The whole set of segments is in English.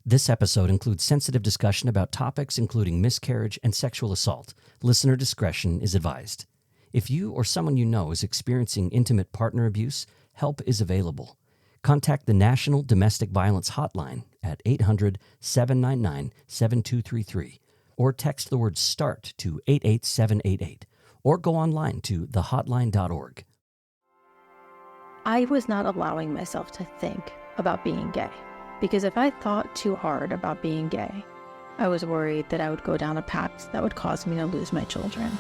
This episode includes sensitive discussion about topics including miscarriage and sexual assault. Listener discretion is advised. If you or someone you know is experiencing intimate partner abuse, help is available. Contact the National Domestic Violence Hotline at 800-799-7233 or text the word START to 88788 or go online to thehotline.org. I was not allowing myself to think about being gay. Because if I thought too hard about being gay, I was worried that I would go down a path that would cause me to lose my children.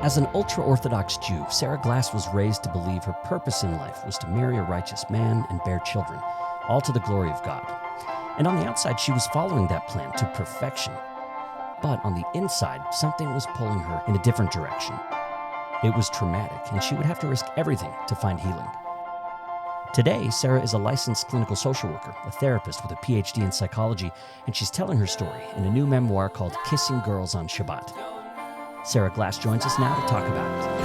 As an ultra-Orthodox Jew, Sara Glass was raised to believe her purpose in life was to marry a righteous man and bear children, all to the glory of God. And on the outside, she was following that plan to perfection. But on the inside, something was pulling her in a different direction. It was traumatic, and she would have to risk everything to find healing. Today, Sara is a licensed clinical social worker, a therapist with a PhD in psychology, and she's telling her story in a new memoir called Kissing Girls on Shabbat. Sara Glass joins us now to talk about it.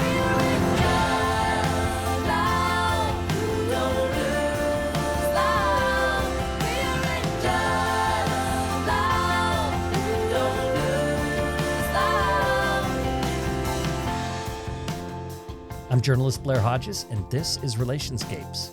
I'm journalist Blair Hodges, and this is Relationscapes.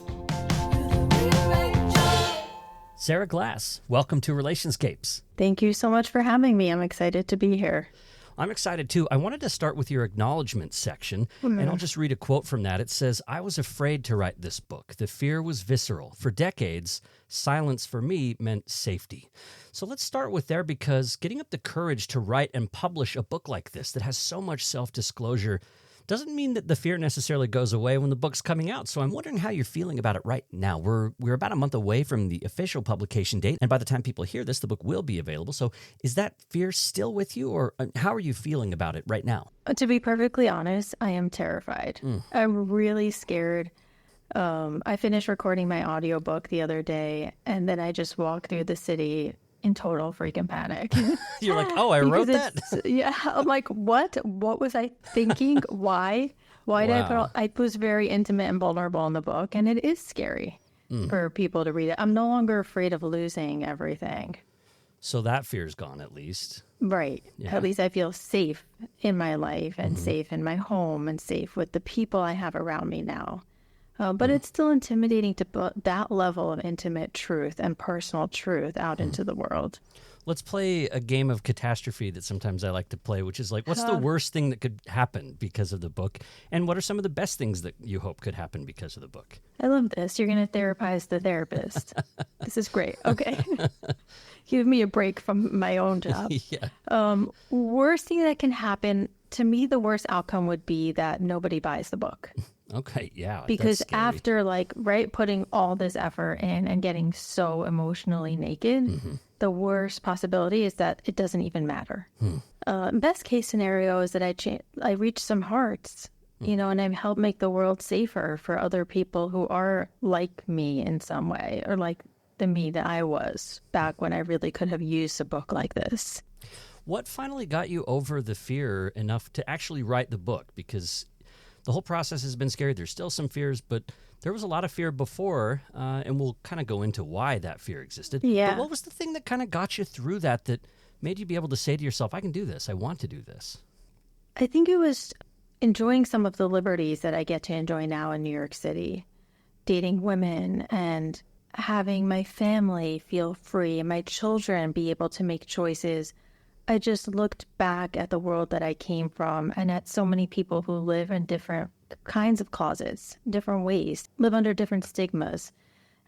Sara Glass, welcome to Relationscapes. Thank you so much for having me. I'm excited to be here. I'm excited too. I wanted to start with your acknowledgement section, and I'll just read a quote from that. It says, "I was afraid to write this book. The fear was visceral. For decades, silence for me meant safety." So let's start with there, because getting up the courage to write and publish a book like this that has so much self-disclosure doesn't mean that the fear necessarily goes away when the book's coming out. So I'm wondering how you're feeling about it right now. We're about a month away from the official publication date, and by the time people hear this, the book will be available. So is that fear still with you, or how are you feeling about it right now? To be perfectly honest, I am terrified. I'm really scared. I finished recording my audiobook the other day, and then I just walked through the city in total freaking panic. You're like, oh, I wrote that? Yeah. I'm like, what? What was I thinking? Why? Why did I put I was very intimate and vulnerable in the book, and it is scary for people to read it. I'm no longer afraid of losing everything. So that fear's gone, at least. Right. Yeah. At least I feel safe in my life and safe in my home and safe with the people I have around me now. But it's still intimidating to put that level of intimate truth and personal truth out into the world. Let's play a game of catastrophe that sometimes I like to play, which is like, what's the worst thing that could happen because of the book? And what are some of the best things that you hope could happen because of the book? I love this. You're going to therapize the therapist. This is great. Okay. Give me a break from my own job. Yeah. Worst thing that can happen, to me, the worst outcome would be that nobody buys the book. Okay, yeah. Because after putting all this effort in and getting so emotionally naked, the worst possibility is that it doesn't even matter. Best case scenario is that I reach some hearts, and I help make the world safer for other people who are like me in some way, or like the me that I was back when I really could have used a book like this. What finally got you over the fear enough to actually write the book? Because the whole process has been scary. There's still some fears, but there was a lot of fear before, and we'll kind of go into why that fear existed. Yeah. But what was the thing that kind of got you through that made you be able to say to yourself, I can do this, I want to do this? I think it was enjoying some of the liberties that I get to enjoy now in New York City, dating women and having my family feel free and my children be able to make choices. I just looked back at the world that I came from and at so many people who live in different kinds of closets, different ways, live under different stigmas.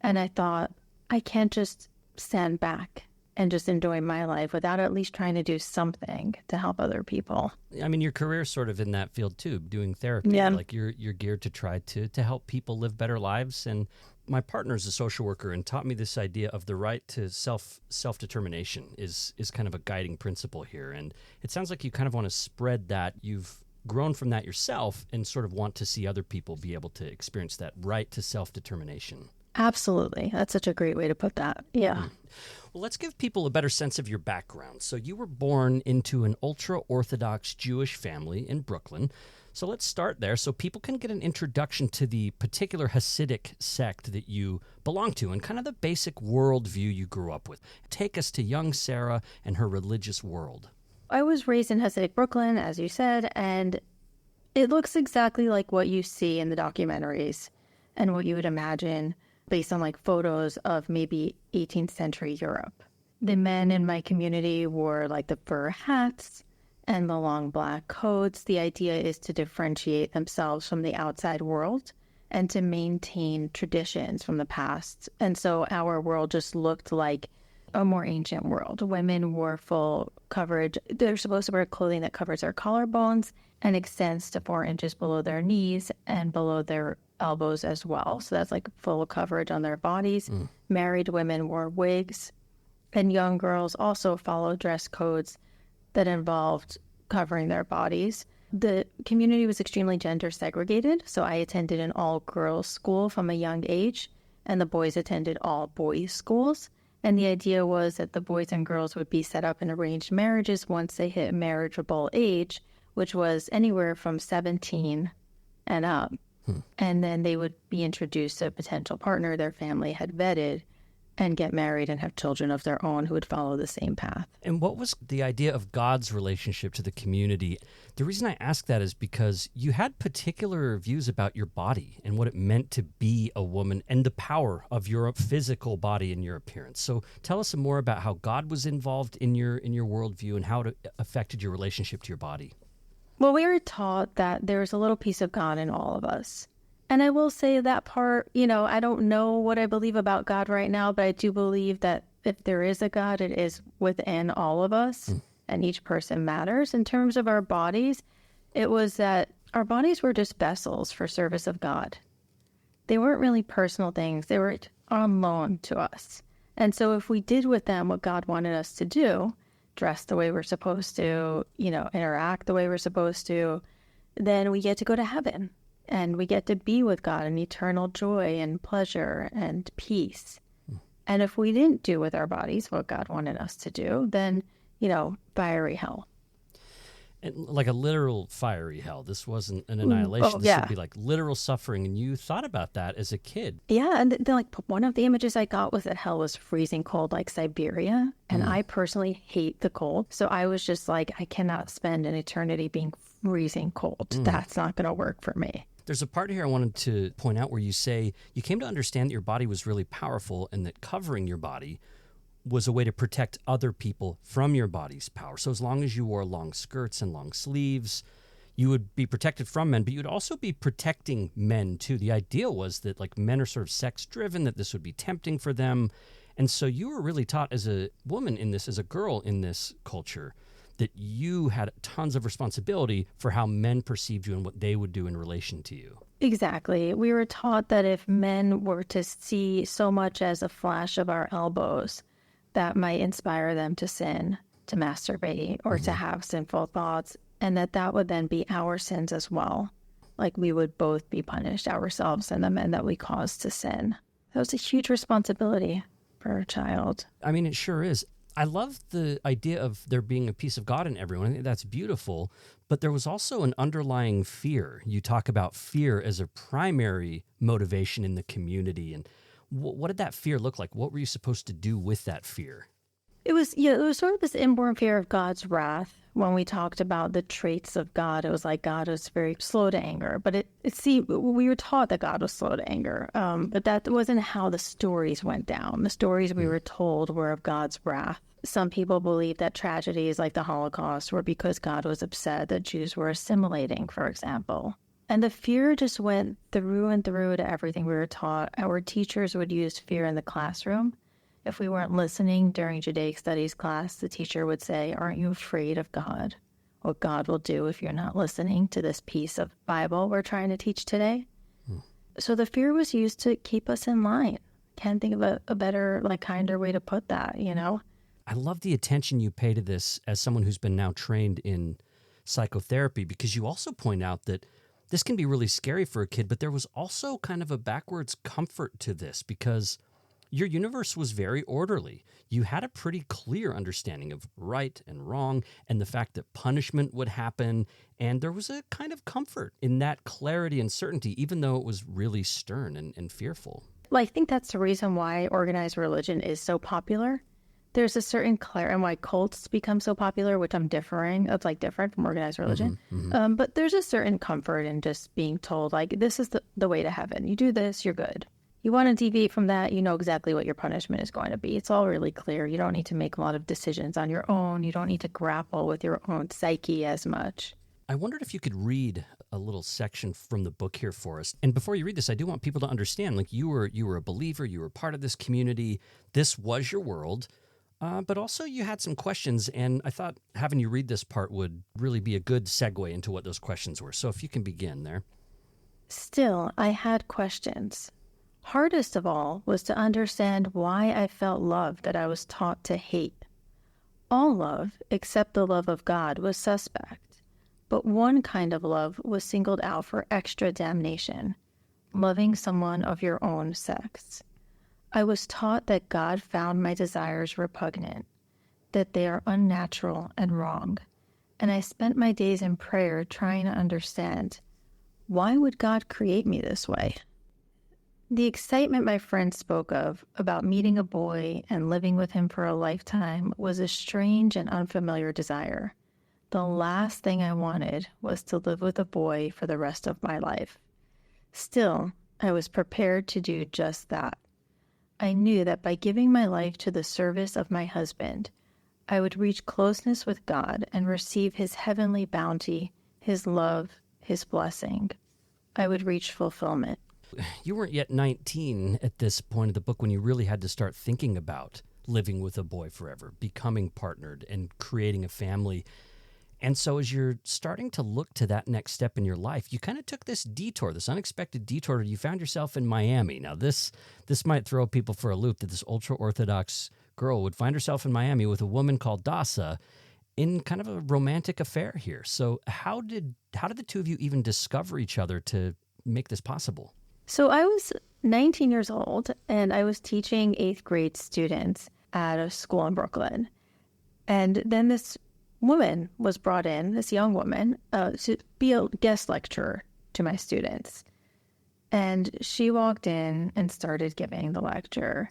And I thought, I can't just stand back and just enjoy my life without at least trying to do something to help other people. I mean, your career's sort of in that field too, doing therapy. Yeah. Like you're geared to try to help people live better lives. And my partner's a social worker and taught me this idea of the right to self-determination is kind of a guiding principle here. And it sounds like you kind of want to spread that. You've grown from that yourself and sort of want to see other people be able to experience that right to self-determination. Absolutely. That's such a great way to put that. Yeah. Well, let's give people a better sense of your background. So you were born into an ultra-Orthodox Jewish family in Brooklyn. So let's start there so people can get an introduction to the particular Hasidic sect that you belong to and kind of the basic worldview you grew up with. Take us to young Sara and her religious world. I was raised in Hasidic Brooklyn, as you said, and it looks exactly like what you see in the documentaries and what you would imagine based on like photos of maybe 18th century Europe. The men in my community wore like the fur hats and the long black coats. The idea is to differentiate themselves from the outside world and to maintain traditions from the past. And so our world just looked like a more ancient world. Women wore full coverage. They're supposed to wear clothing that covers their collarbones and extends to 4 inches below their knees and below their elbows as well. So that's like full coverage on their bodies. Married women wore wigs, and young girls also followed dress codes that involved covering their bodies. The community was extremely gender segregated, so I attended an all-girls school from a young age, and the boys attended all boys schools. And the idea was that the boys and girls would be set up in arranged marriages once they hit marriageable age, which was anywhere from 17 and up. And then they would be introduced to a potential partner their family had vetted and get married and have children of their own who would follow the same path. And what was the idea of God's relationship to the community? The reason I ask that is because you had particular views about your body and what it meant to be a woman and the power of your physical body and your appearance. So tell us some more about how God was involved in your worldview and how it affected your relationship to your body. Well, we were taught that there's a little piece of God in all of us. And I will say that part, I don't know what I believe about God right now, but I do believe that if there is a God, it is within all of us, and each person matters. In terms of our bodies, it was that our bodies were just vessels for service of God. They weren't really personal things. They were on loan to us. And so if we did with them what God wanted us to do, dress the way we're supposed to, interact the way we're supposed to, then we get to go to heaven. And we get to be with God in eternal joy and pleasure and peace. And if we didn't do with our bodies what God wanted us to do, then, fiery hell. And like a literal fiery hell. This wasn't an annihilation. This would be like literal suffering. And you thought about that as a kid. Yeah. And then one of the images I got was that hell was freezing cold like Siberia. And I personally hate the cold. So I was just like, I cannot spend an eternity being freezing cold. That's not going to work for me. There's a part here I wanted to point out where you say you came to understand that your body was really powerful and that covering your body was a way to protect other people from your body's power. So as long as you wore long skirts and long sleeves, you would be protected from men, but you'd also be protecting men too. The idea was that like men are sort of sex driven, that this would be tempting for them. And so you were really taught as a woman in this, as a girl in this culture, that you had tons of responsibility for how men perceived you and what they would do in relation to you. Exactly. We were taught that if men were to see so much as a flash of our elbows, that might inspire them to sin, to masturbate, or to have sinful thoughts, and that would then be our sins as well. Like we would both be punished, ourselves and the men that we caused to sin. That was a huge responsibility for a child. I mean, it sure is. I love the idea of there being a piece of God in everyone. I think that's beautiful. But there was also an underlying fear. You talk about fear as a primary motivation in the community. And what did that fear look like? What were you supposed to do with that fear? It was sort of this inborn fear of God's wrath. When we talked about the traits of God, it was like God was very slow to anger. But we were taught that God was slow to anger. But that wasn't how the stories went down. The stories we were told were of God's wrath. Some people believe that tragedies like the Holocaust were because God was upset that Jews were assimilating, for example. And the fear just went through and through to everything we were taught. Our teachers would use fear in the classroom. If we weren't listening during Judaic Studies class, the teacher would say, "Aren't you afraid of God? What God will do if you're not listening to this piece of Bible we're trying to teach today?" So the fear was used to keep us in line. Can't think of a better, kinder way to put that, I love the attention you pay to this as someone who's been now trained in psychotherapy, because you also point out that this can be really scary for a kid, but there was also kind of a backwards comfort to this, because Your universe was very orderly. You had a pretty clear understanding of right and wrong and the fact that punishment would happen. And there was a kind of comfort in that clarity and certainty, even though it was really stern and fearful. Well, I think that's the reason why organized religion is so popular. There's a certain clarity, and why cults become so popular, which I'm differing. It's like different from organized religion. But there's a certain comfort in just being told, like, this is the way to heaven. You do this, you're good. You want to deviate from that, you know exactly what your punishment is going to be. It's all really clear. You don't need to make a lot of decisions on your own. You don't need to grapple with your own psyche as much. I wondered if you could read a little section from the book here for us. And before you read this, I do want people to understand, like, you were a believer, you were part of this community. This was your world. But also you had some questions, and I thought having you read this part would really be a good segue into what those questions were. So if you can begin there. Still, I had questions. Hardest of all was to understand why I felt love that I was taught to hate. All love, except the love of God, was suspect. But one kind of love was singled out for extra damnation, loving someone of your own sex. I was taught that God found my desires repugnant, that they are unnatural and wrong, and I spent my days in prayer trying to understand, why would God create me this way? The excitement my friend spoke of about meeting a boy and living with him for a lifetime was a strange and unfamiliar desire. The last thing I wanted was to live with a boy for the rest of my life. Still, I was prepared to do just that. I knew that by giving my life to the service of my husband, I would reach closeness with God and receive his heavenly bounty, his love, his blessing. I would reach fulfillment. You weren't yet 19 at this point of the book when you really had to start thinking about living with a boy forever, becoming partnered, and creating a family. And so as you're starting to look to that next step in your life, you kind of took this detour, this unexpected detour. You found yourself in Miami. Now, this might throw people for a loop, that this ultra-Orthodox girl would find herself in Miami with a woman called Dasa in kind of a romantic affair here. So how did the two of you even discover each other to make this possible? So I was 19 years old, and I was teaching 8th grade students at a school in Brooklyn. And then this woman was brought in, this young woman, to be a guest lecturer to my students. And she walked in and started giving the lecture.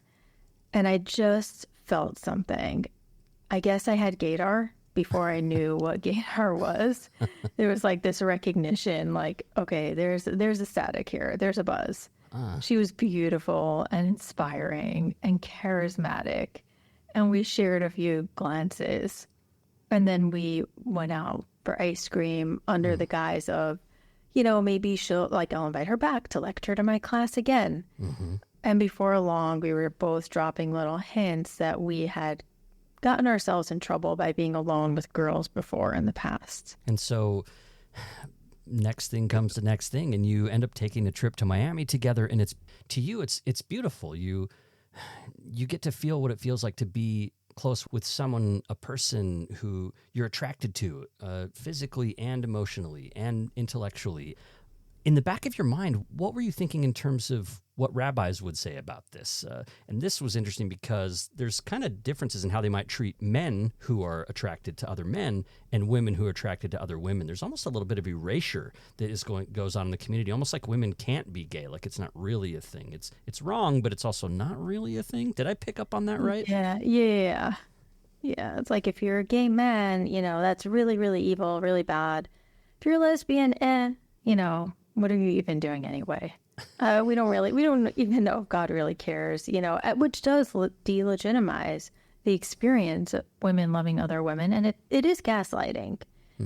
And I just felt something. I guess I had gaydar before I knew what gaydar was. There was like this recognition, like, okay, there's a static here. There's a buzz. She was beautiful and inspiring and charismatic. And we shared a few glances. And then we went out for ice cream under the guise of, maybe I'll invite her back to lecture to my class again. And before long, we were both dropping little hints that we had gotten ourselves in trouble by being alone with girls before in the past. And so next thing comes to next thing, and you end up taking a trip to Miami together, and it's beautiful. You get to feel what it feels like to be close with someone, a person who you're attracted to, physically and emotionally and intellectually. In the back of your mind, what were you thinking in terms of what rabbis would say about this? And this was interesting because there's kind of differences in how they might treat men who are attracted to other men and women who are attracted to other women. There's almost a little bit of erasure that goes on in the community, almost like women can't be gay, like it's not really a thing. It's wrong, but it's also not really a thing. Did I pick up on that right? Yeah. It's like if you're a gay man, that's really, really evil, really bad. If you're a lesbian, what are you even doing anyway? We don't even know if God really cares, which does delegitimize the experience of women loving other women. And it is gaslighting.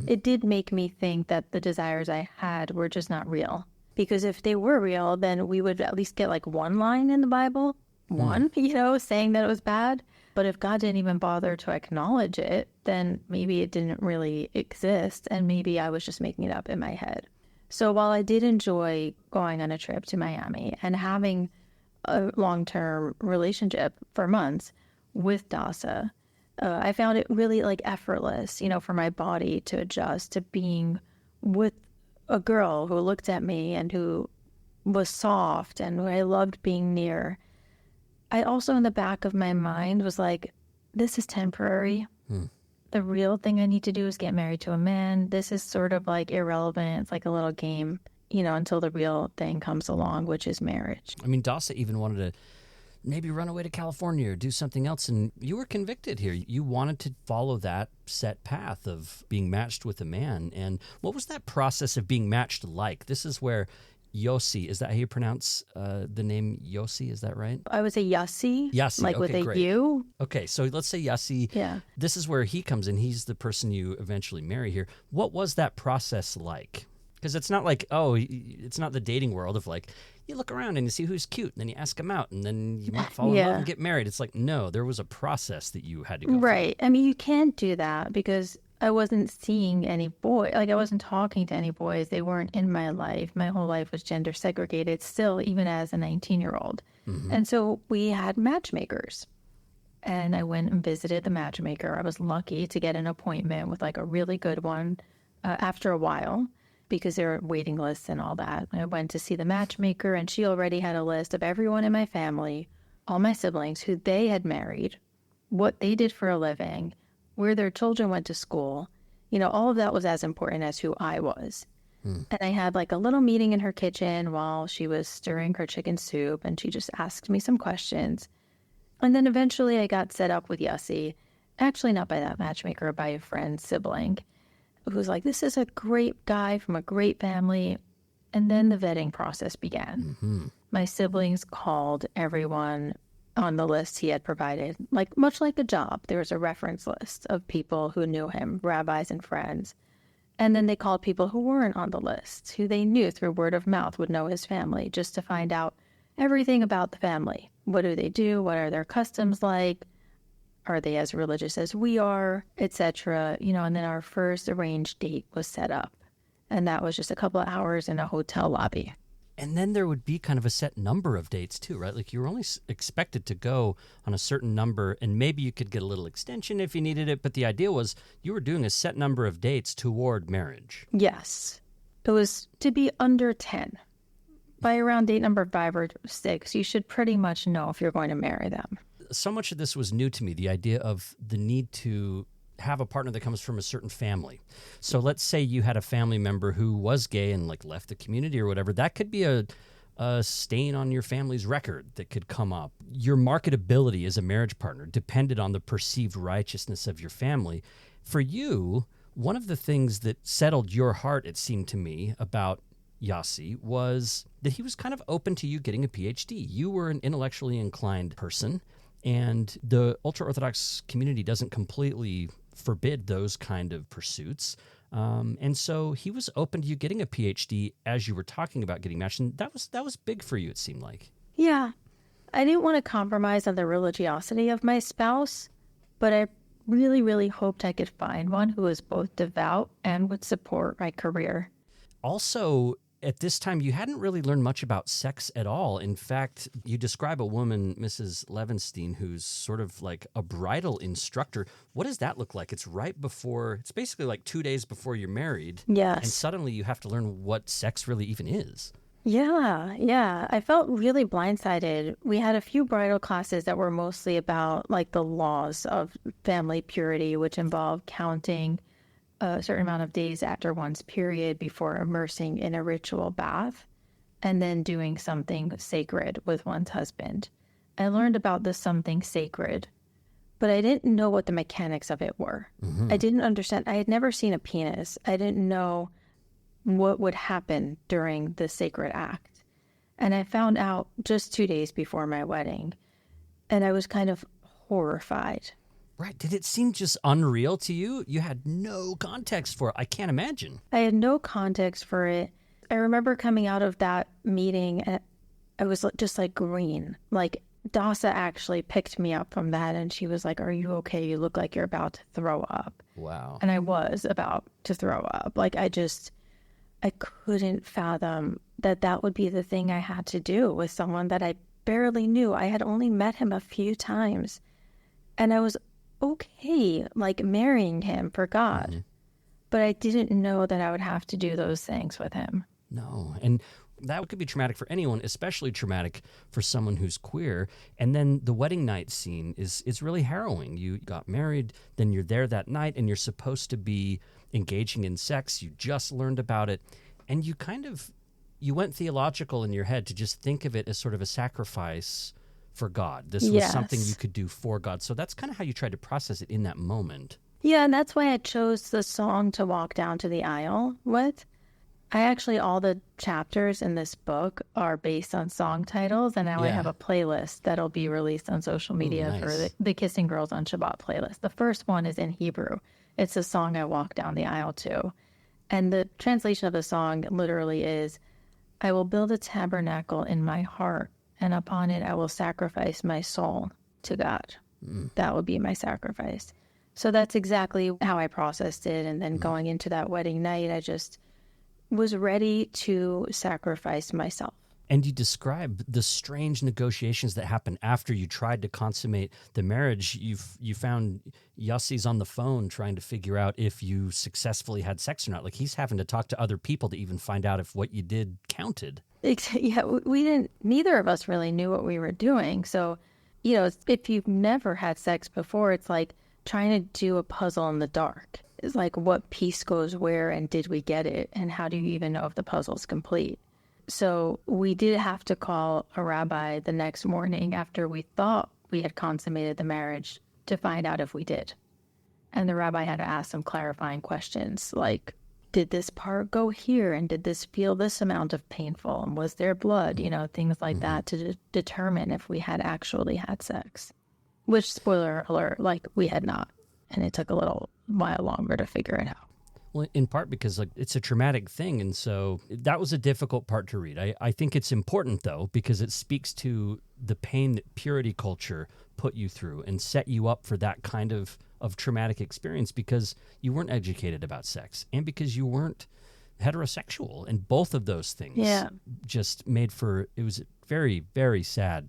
It did make me think that the desires I had were just not real. Because if they were real, then we would at least get like one line in the Bible, saying that it was bad. But if God didn't even bother to acknowledge it, then maybe it didn't really exist. And maybe I was just making it up in my head. So while I did enjoy going on a trip to Miami and having a long-term relationship for months with Dasa, I found it really effortless, for my body to adjust to being with a girl who looked at me and who was soft and who I loved being near. I also, in the back of my mind, was like, this is temporary. The real thing I need to do is get married to a man. This is sort of like irrelevant. It's like a little game, until the real thing comes along, which is marriage. I mean, Dasa even wanted to maybe run away to California or do something else, and you were convicted here. You wanted to follow that set path of being matched with a man. And what was that process of being matched like? This is where Yossi, is that how you pronounce the name Yossi? Is that right? I would say Yossi. Yossi, like with okay, a great. U. Okay, so let's say Yossi. Yeah. This is where he comes in. He's the person you eventually marry here. What was that process like? Because it's not like, it's not the dating world of like, you look around and you see who's cute, and then you ask them out, and then you might fall in love and get married. It's like, no, there was a process that you had to go Right. I mean, you can't do that because I wasn't seeing any boy. Like, I wasn't talking to any boys. They weren't in my life. My whole life was gender segregated still, even as a 19-year-old. And so we had matchmakers. And I went and visited the matchmaker. I was lucky to get an appointment with like a really good one after a while, because there are waiting lists and all that. I went to see the matchmaker, and she already had a list of everyone in my family, all my siblings, who they had married, what they did for a living, where their children went to school. All of that was as important as who I was. And I had like a little meeting in her kitchen while she was stirring her chicken soup, and she just asked me some questions. And then eventually I got set up with Yossi, actually not by that matchmaker, by a friend's sibling, who's like, this is a great guy from a great family. And then the vetting process began. My siblings called everyone on the list he had provided, like much like a job. There was a reference list of people who knew him, rabbis and friends. And then they called people who weren't on the list, who they knew through word of mouth would know his family, just to find out everything about the family. What do they do? What are their customs like? Are they as religious as we are, etc.? And then our first arranged date was set up. And that was just a couple of hours in a hotel lobby. And then there would be kind of a set number of dates too, right? Like you were only expected to go on a certain number, and maybe you could get a little extension if you needed it. But the idea was you were doing a set number of dates toward marriage. Yes. It was to be under 10. By around date number 5 or 6, you should pretty much know if you're going to marry them. So much of this was new to me, the idea of the need to have a partner that comes from a certain family. So let's say you had a family member who was gay and like left the community or whatever. That could be a stain on your family's record that could come up. Your marketability as a marriage partner depended on the perceived righteousness of your family. For you, one of the things that settled your heart, it seemed to me, about Yossi was that he was kind of open to you getting a PhD. You were an intellectually inclined person, and the ultra-Orthodox community doesn't completely forbid those kind of pursuits. And so he was open to you getting a PhD as you were talking about getting matched. And that was big for you, it seemed like. Yeah. I didn't want to compromise on the religiosity of my spouse, but I really, really hoped I could find one who was both devout and would support my career. Also, at this time, you hadn't really learned much about sex at all. In fact, you describe a woman, Mrs. Levenstein, who's sort of like a bridal instructor. What does that look like? It's it's basically like 2 days before you're married. Yes. And suddenly you have to learn what sex really even is. Yeah. I felt really blindsided. We had a few bridal classes that were mostly about like the laws of family purity, which involved counting a certain amount of days after one's period before immersing in a ritual bath, and then doing something sacred with one's husband. I learned about this something sacred, but I didn't know what the mechanics of it were. I didn't understand. I had never seen a penis. I didn't know what would happen during the sacred act. And I found out just 2 days before my wedding, and I was kind of horrified. Right. Did it seem just unreal to you? You had no context for it. I can't imagine. I had no context for it. I remember coming out of that meeting, and I was just like green. Like Dasa actually picked me up from that, and she was like, "Are you okay? You look like you're about to throw up." Wow. And I was about to throw up. Like I couldn't fathom that would be the thing I had to do with someone that I barely knew. I had only met him a few times, and I was okay, like marrying him for God. But I didn't know that I would have to do those things with him. No. And that could be traumatic for anyone, especially traumatic for someone who's queer. And then the wedding night scene is really harrowing. You got married, then you're there that night, and you're supposed to be engaging in sex. You just learned about it, and you went theological in your head to just think of it as sort of a sacrifice for God. This was something you could do for God. So that's kind of how you tried to process it in that moment. Yeah, and that's why I chose the song to walk down to the aisle with. All the chapters in this book are based on song titles, and now I have a playlist that'll be released on social media for the Kissing Girls on Shabbat playlist. The first one is in Hebrew. It's a song I walk down the aisle to. And the translation of the song literally is, I will build a tabernacle in my heart, and upon it I will sacrifice my soul to God. That would be my sacrifice. So that's exactly how I processed it. And then going into that wedding night, I just was ready to sacrifice myself. And you describe the strange negotiations that happened after you tried to consummate the marriage. You found Yossi's on the phone trying to figure out if you successfully had sex or not. Like, he's having to talk to other people to even find out if what you did counted. Yeah, neither of us really knew what we were doing. So, if you've never had sex before, it's like trying to do a puzzle in the dark. It's like, what piece goes where, and did we get it? And how do you even know if the puzzle's complete? So we did have to call a rabbi the next morning after we thought we had consummated the marriage to find out if we did. And the rabbi had to ask some clarifying questions like, did this part go here? And did this feel this amount of painful? And was there blood? Things like that to determine if we had actually had sex. Which, spoiler alert, we had not. And it took a little while longer to figure it out. Well, in part because it's a traumatic thing, and so that was a difficult part to read. I think it's important, though, because it speaks to the pain that purity culture put you through and set you up for that kind of traumatic experience because you weren't educated about sex and because you weren't heterosexual. And both of those things just made for, it was very, very sad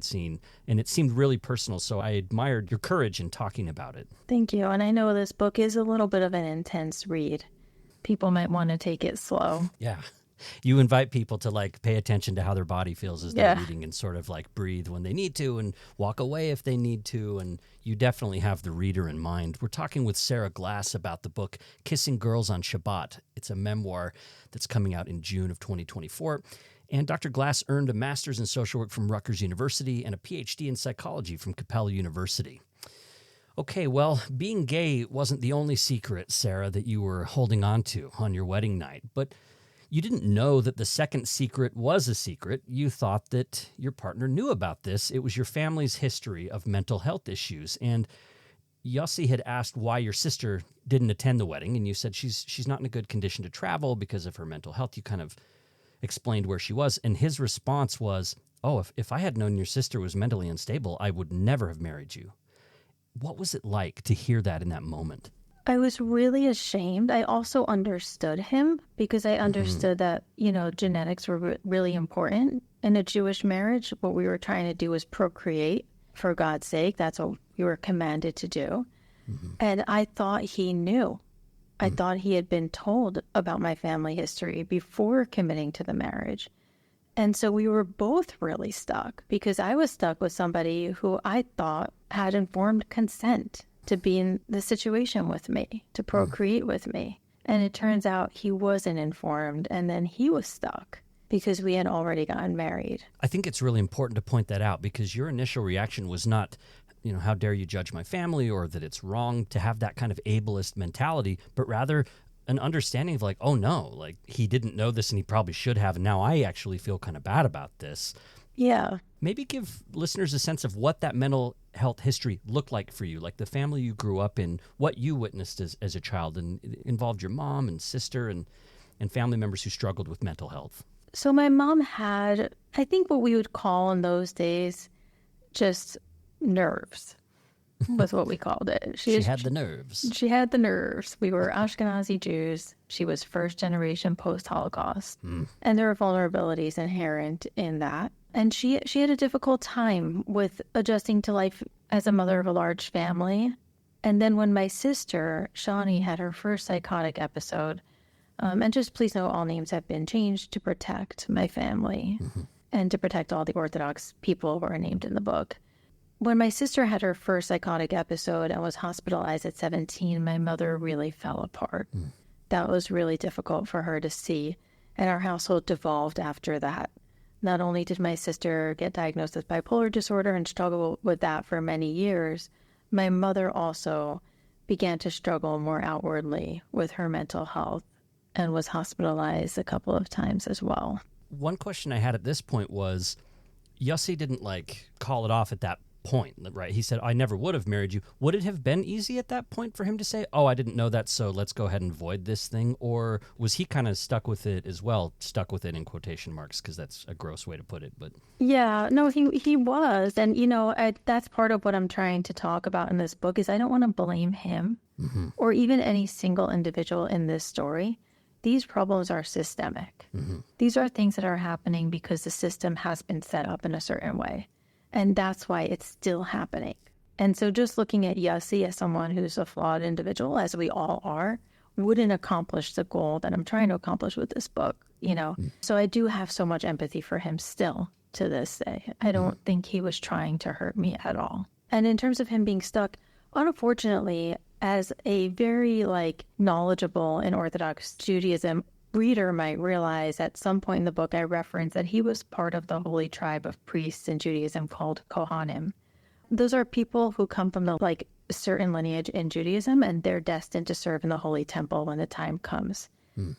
scene, and it seemed really personal, so I admired your courage in talking about it. Thank you. And I know this book is a little bit of an intense read. People might want to take it slow. Yeah. You invite people to pay attention to how their body feels as they're reading and sort of breathe when they need to and walk away if they need to, and you definitely have the reader in mind. We're talking with Sara Glass about the book Kissing Girls on Shabbat. It's a memoir that's coming out in June of 2024. And Dr. Glass earned a master's in social work from Rutgers University and a PhD in psychology from Capella University. Okay, well, being gay wasn't the only secret, Sara, that you were holding on to on your wedding night. But you didn't know that the second secret was a secret. You thought that your partner knew about this. It was your family's history of mental health issues. And Yossi had asked why your sister didn't attend the wedding, and you said she's not in a good condition to travel because of her mental health. You kind of explained where she was, and his response was, if I had known your sister was mentally unstable, I would never have married you. What was it like to hear that in that moment? I was really ashamed. I also understood him because I understood that, genetics were really important in a Jewish marriage. What we were trying to do was procreate for God's sake. That's what we were commanded to do. And I thought he knew. I thought he had been told about my family history before committing to the marriage. And so we were both really stuck because I was stuck with somebody who I thought had informed consent to be in the situation with me, to procreate with me. And it turns out he wasn't informed, and then he was stuck because we had already gotten married. I think it's really important to point that out because your initial reaction was not, how dare you judge my family, or that it's wrong to have that kind of ableist mentality, but rather an understanding of oh no, he didn't know this and he probably should have, and now I actually feel kind of bad about this. Yeah. Maybe give listeners a sense of what that mental health history looked like for you, the family you grew up in, what you witnessed as a child, and it involved your mom and sister and family members who struggled with mental health. So my mom had, I think what we would call in those days, just nerves was what we called it. She had the nerves. She had the nerves. We were Ashkenazi Jews. She was first generation post-Holocaust. And there are vulnerabilities inherent in that. And she had a difficult time with adjusting to life as a mother of a large family. And then when my sister, Shawnee, had her first psychotic episode, And just please know all names have been changed to protect my family and to protect all the Orthodox people who are named in the book. When my sister had her first psychotic episode and was hospitalized at 17, my mother really fell apart. That was really difficult for her to see, and our household devolved after that. Not only did my sister get diagnosed with bipolar disorder and struggle with that for many years, my mother also began to struggle more outwardly with her mental health and was hospitalized a couple of times as well. One question I had at this point was, Yossi didn't call it off at that point, right? He said, I never would have married you. Would it have been easy at that point for him to say, oh, I didn't know that, so let's go ahead and void this thing? Or was he kind of stuck with it as well, stuck with it in quotation marks, because that's a gross way to put it, but... Yeah, no, he was. And, that's part of what I'm trying to talk about in this book is I don't want to blame him or even any single individual in this story. These problems are systemic. These are things that are happening because the system has been set up in a certain way. And that's why it's still happening. And so just looking at Yossi as someone who's a flawed individual, as we all are, wouldn't accomplish the goal that I'm trying to accomplish with this book, So I do have so much empathy for him still to this day. I don't think he was trying to hurt me at all. And in terms of him being stuck, unfortunately, as a very knowledgeable in Orthodox Judaism reader might realize, at some point in the book I referenced that he was part of the holy tribe of priests in Judaism called Kohanim. Those are people who come from the certain lineage in Judaism, and they're destined to serve in the holy temple when the time comes.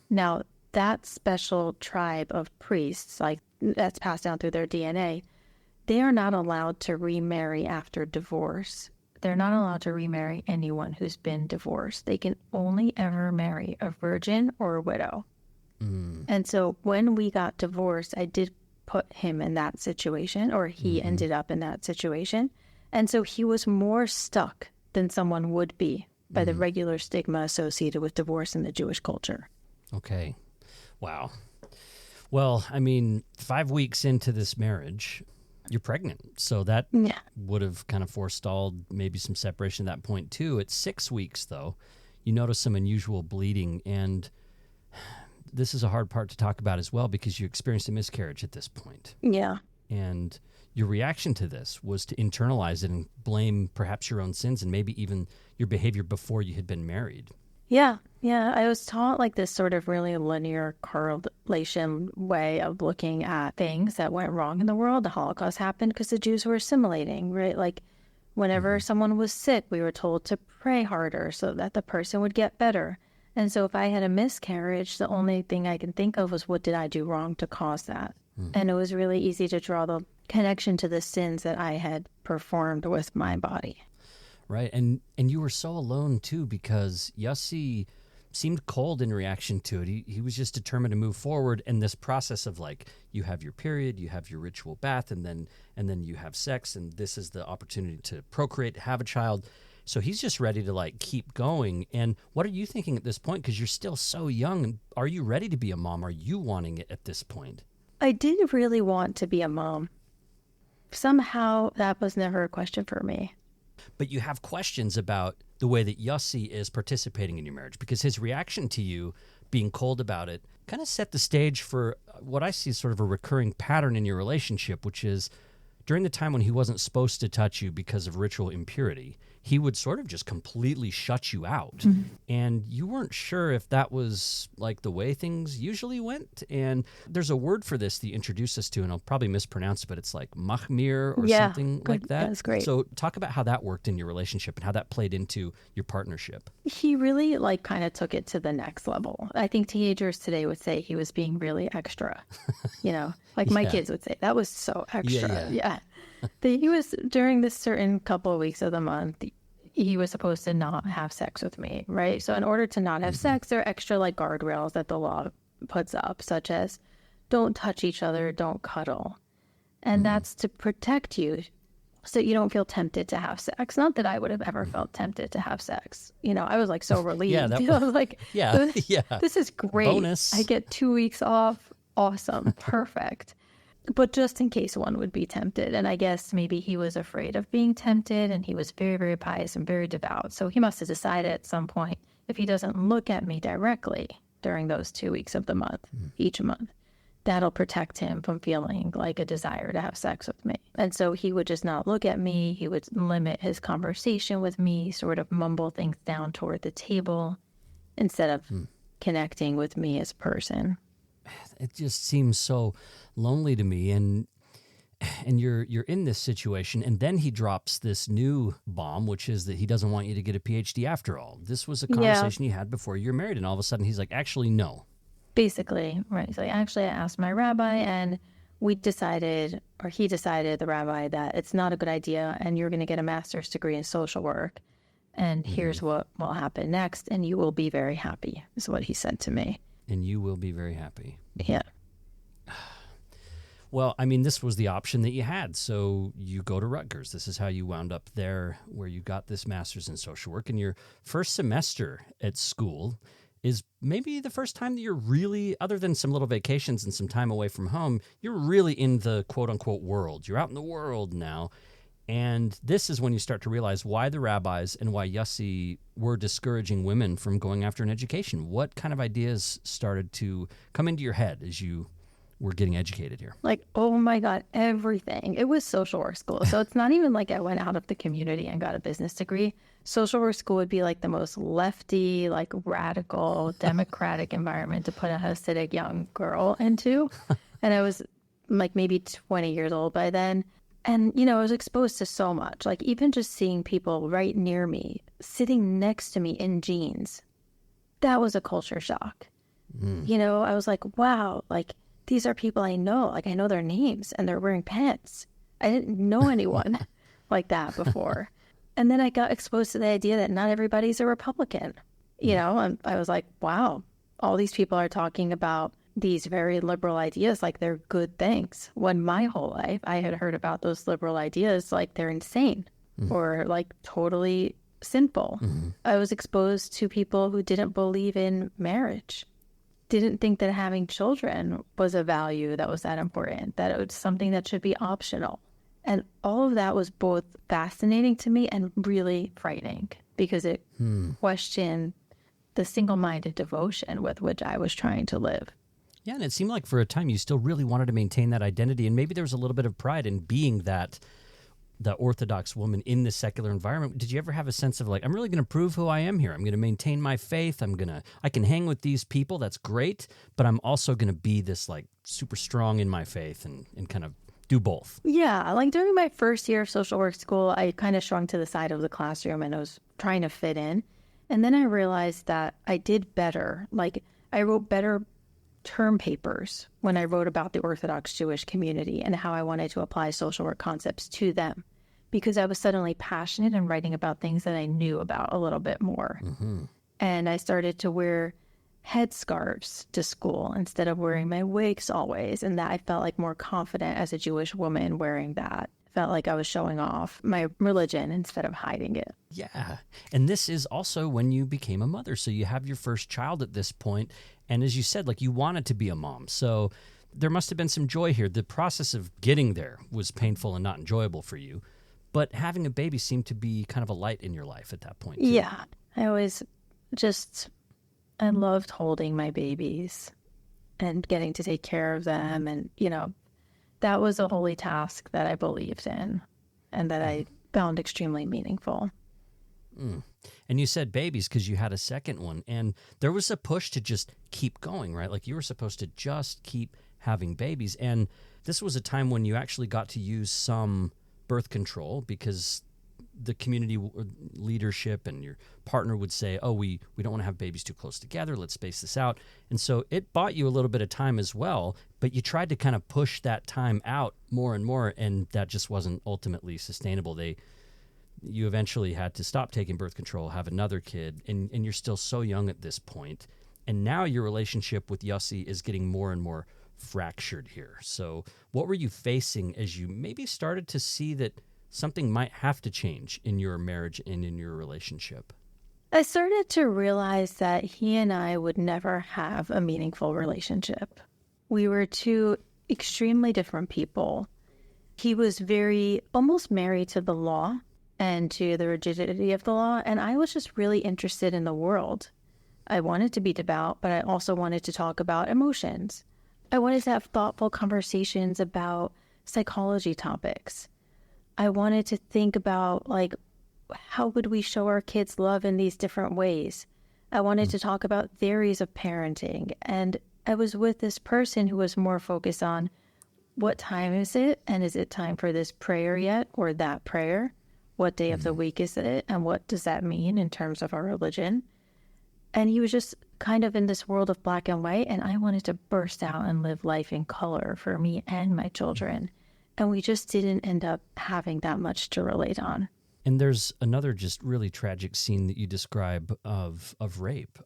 Now, that special tribe of priests, that's passed down through their DNA, they are not allowed to remarry after divorce. They're not allowed to remarry anyone who's been divorced. They can only ever marry a virgin or a widow. And so when we got divorced, I did put him in that situation, or he ended up in that situation. And so he was more stuck than someone would be by the regular stigma associated with divorce in the Jewish culture. Okay. Wow. Well, 5 weeks into this marriage, you're pregnant. So that would have kind of forestalled maybe some separation at that point too. At 6 weeks, though, you notice some unusual bleeding, and this is a hard part to talk about as well because you experienced a miscarriage at this point. Yeah. And your reaction to this was to internalize it and blame perhaps your own sins and maybe even your behavior before you had been married. Yeah. I was taught this sort of really linear correlation way of looking at things that went wrong in the world. The Holocaust happened because the Jews were assimilating, right? Whenever someone was sick, we were told to pray harder so that the person would get better. And so if I had a miscarriage, the only thing I can think of was, what did I do wrong to cause that? And it was really easy to draw the connection to the sins that I had performed with my body. Right. And you were so alone, too, because Yossi seemed cold in reaction to it. He was just determined to move forward. And this process of you have your period, you have your ritual bath, and then you have sex, and this is the opportunity to procreate, have a child. So he's just ready to keep going. And what are you thinking at this point? Because you're still so young. Are you ready to be a mom? Are you wanting it at this point? I did really want to be a mom. Somehow that was never a question for me. But you have questions about the way that Yossi is participating in your marriage, because his reaction to you being cold about it kind of set the stage for what I see as sort of a recurring pattern in your relationship, which is during the time when he wasn't supposed to touch you because of ritual impurity, he would sort of just completely shut you out. And you weren't sure if that was the way things usually went. And there's a word for this that you introduced us to, and I'll probably mispronounce it, but it's machmir or something like that. That's great. So talk about how that worked in your relationship and how that played into your partnership. He really kind of took it to the next level. I think teenagers today would say he was being really extra, my kids would say that was so extra. Yeah. He was, during this certain couple of weeks of the month, he was supposed to not have sex with me, right? So in order to not have sex, there are extra guardrails that the law puts up, such as don't touch each other, don't cuddle. And that's to protect you so you don't feel tempted to have sex. Not that I would have ever felt tempted to have sex. I was so relieved. I was this is great. Bonus. I get 2 weeks off. Awesome. Perfect. But just in case one would be tempted. And I guess maybe he was afraid of being tempted, and he was very, very pious and very devout. So he must have decided at some point, if he doesn't look at me directly, during those 2 weeks of the month, each month. That'll protect him from feeling like a desire to have sex with me. And so he would just not look at me. He would limit his conversation with me, sort of mumble things down toward the table instead of connecting with me as a person. It just seems so lonely to me. And you're in this situation, and then he drops this new bomb, which is that he doesn't want you to get a PhD after all. This was a conversation you had before you're married, and all of a sudden he's like, actually, no. Basically, right. So actually, I asked my rabbi, and we decided, or he decided, the rabbi, that it's not a good idea, and you're going to get a master's degree in social work, and here's what will happen next, and you will be very happy, is what he said to me. And you will be very happy. Yeah. Well, I mean, this was the option that you had. So you go to Rutgers. This is how you wound up there, where you got this master's in social work. And your first semester at school is maybe the first time that you're really, other than some little vacations and some time away from home, you're really in the quote-unquote world. You're out in the world now. And this is when you start to realize why the rabbis and why Yossi were discouraging women from going after an education. What kind of ideas started to come into your head as you were getting educated here? Like, oh my God, everything. It was social work school. So it's not even like I went out of the community and got a business degree. Social work school would be like the most lefty, like radical, democratic environment to put a Hasidic young girl into. And I was like maybe 20 years old by then. And, you know, I was exposed to so much, like even just seeing people right near me, sitting next to me in jeans. That was a culture shock. You know, I was like, wow, like these are people I know, like I know their names and they're wearing pants. I didn't know anyone like that before. And then I got exposed to the idea that not everybody's a Republican, you know, and I was like, wow, all these people are talking about these very liberal ideas like they're good things, when my whole life I had heard about those liberal ideas like they're insane or like totally sinful. I was exposed to people who didn't believe in marriage, didn't think that having children was a value that was that important, that it was something that should be optional. And all of that was both fascinating to me and really frightening because it questioned the single-minded devotion with which I was trying to live. Yeah, and it seemed like for a time you still really wanted to maintain that identity, and maybe there was a little bit of pride in being the Orthodox woman in the secular environment. Did you ever have a sense of like, I'm really going to prove who I am here. I'm going to maintain my faith. I can hang with these people. That's great. But I'm also going to be this like super strong in my faith and kind of do both. Yeah, like during my first year of social work school, I kind of shrunk to the side of the classroom and I was trying to fit in. And then I realized that I did better. Like I wrote better term papers when I wrote about the Orthodox Jewish community and how I wanted to apply social work concepts to them, because I was suddenly passionate and writing about things that I knew about a little bit more. And I started to wear headscarves to school instead of wearing my wigs always. And that I felt like more confident as a Jewish woman wearing that. Felt like I was showing off my religion instead of hiding it. Yeah. And this is also when you became a mother. So you have your first child at this point. And as you said, like you wanted to be a mom. So there must have been some joy here. The process of getting there was painful and not enjoyable for you. But having a baby seemed to be kind of a light in your life at that point, too. Yeah. I loved holding my babies and getting to take care of them. And, you know, that was a holy task that I believed in and that I found extremely meaningful. And you said babies because you had a second one. And there was a push to just keep going, right? Like you were supposed to just keep having babies. And this was a time when you actually got to use some birth control because the community leadership and your partner would say, oh, we don't want to have babies too close together. Let's space this out. And so it bought you a little bit of time as well, but you tried to kind of push that time out more and more, and that just wasn't ultimately sustainable. You eventually had to stop taking birth control, have another kid, and you're still so young at this point. And now your relationship with Yossi is getting more and more fractured here. So what were you facing as you maybe started to see that something might have to change in your marriage and in your relationship? I started to realize that he and I would never have a meaningful relationship. We were two extremely different people. He was very almost married to the law and to the rigidity of the law, and I was just really interested in the world. I wanted to be devout, but I also wanted to talk about emotions. I wanted to have thoughtful conversations about psychology topics. I wanted to think about, like, how would we show our kids love in these different ways? I wanted to talk about theories of parenting. And I was with this person who was more focused on what time is it? And is it time for this prayer yet? Or that prayer? What day of the week is it? And what does that mean in terms of our religion? And he was just kind of in this world of black and white. And I wanted to burst out and live life in color for me and my children. And we just didn't end up having that much to relate on. And there's another just really tragic scene that you describe of rape,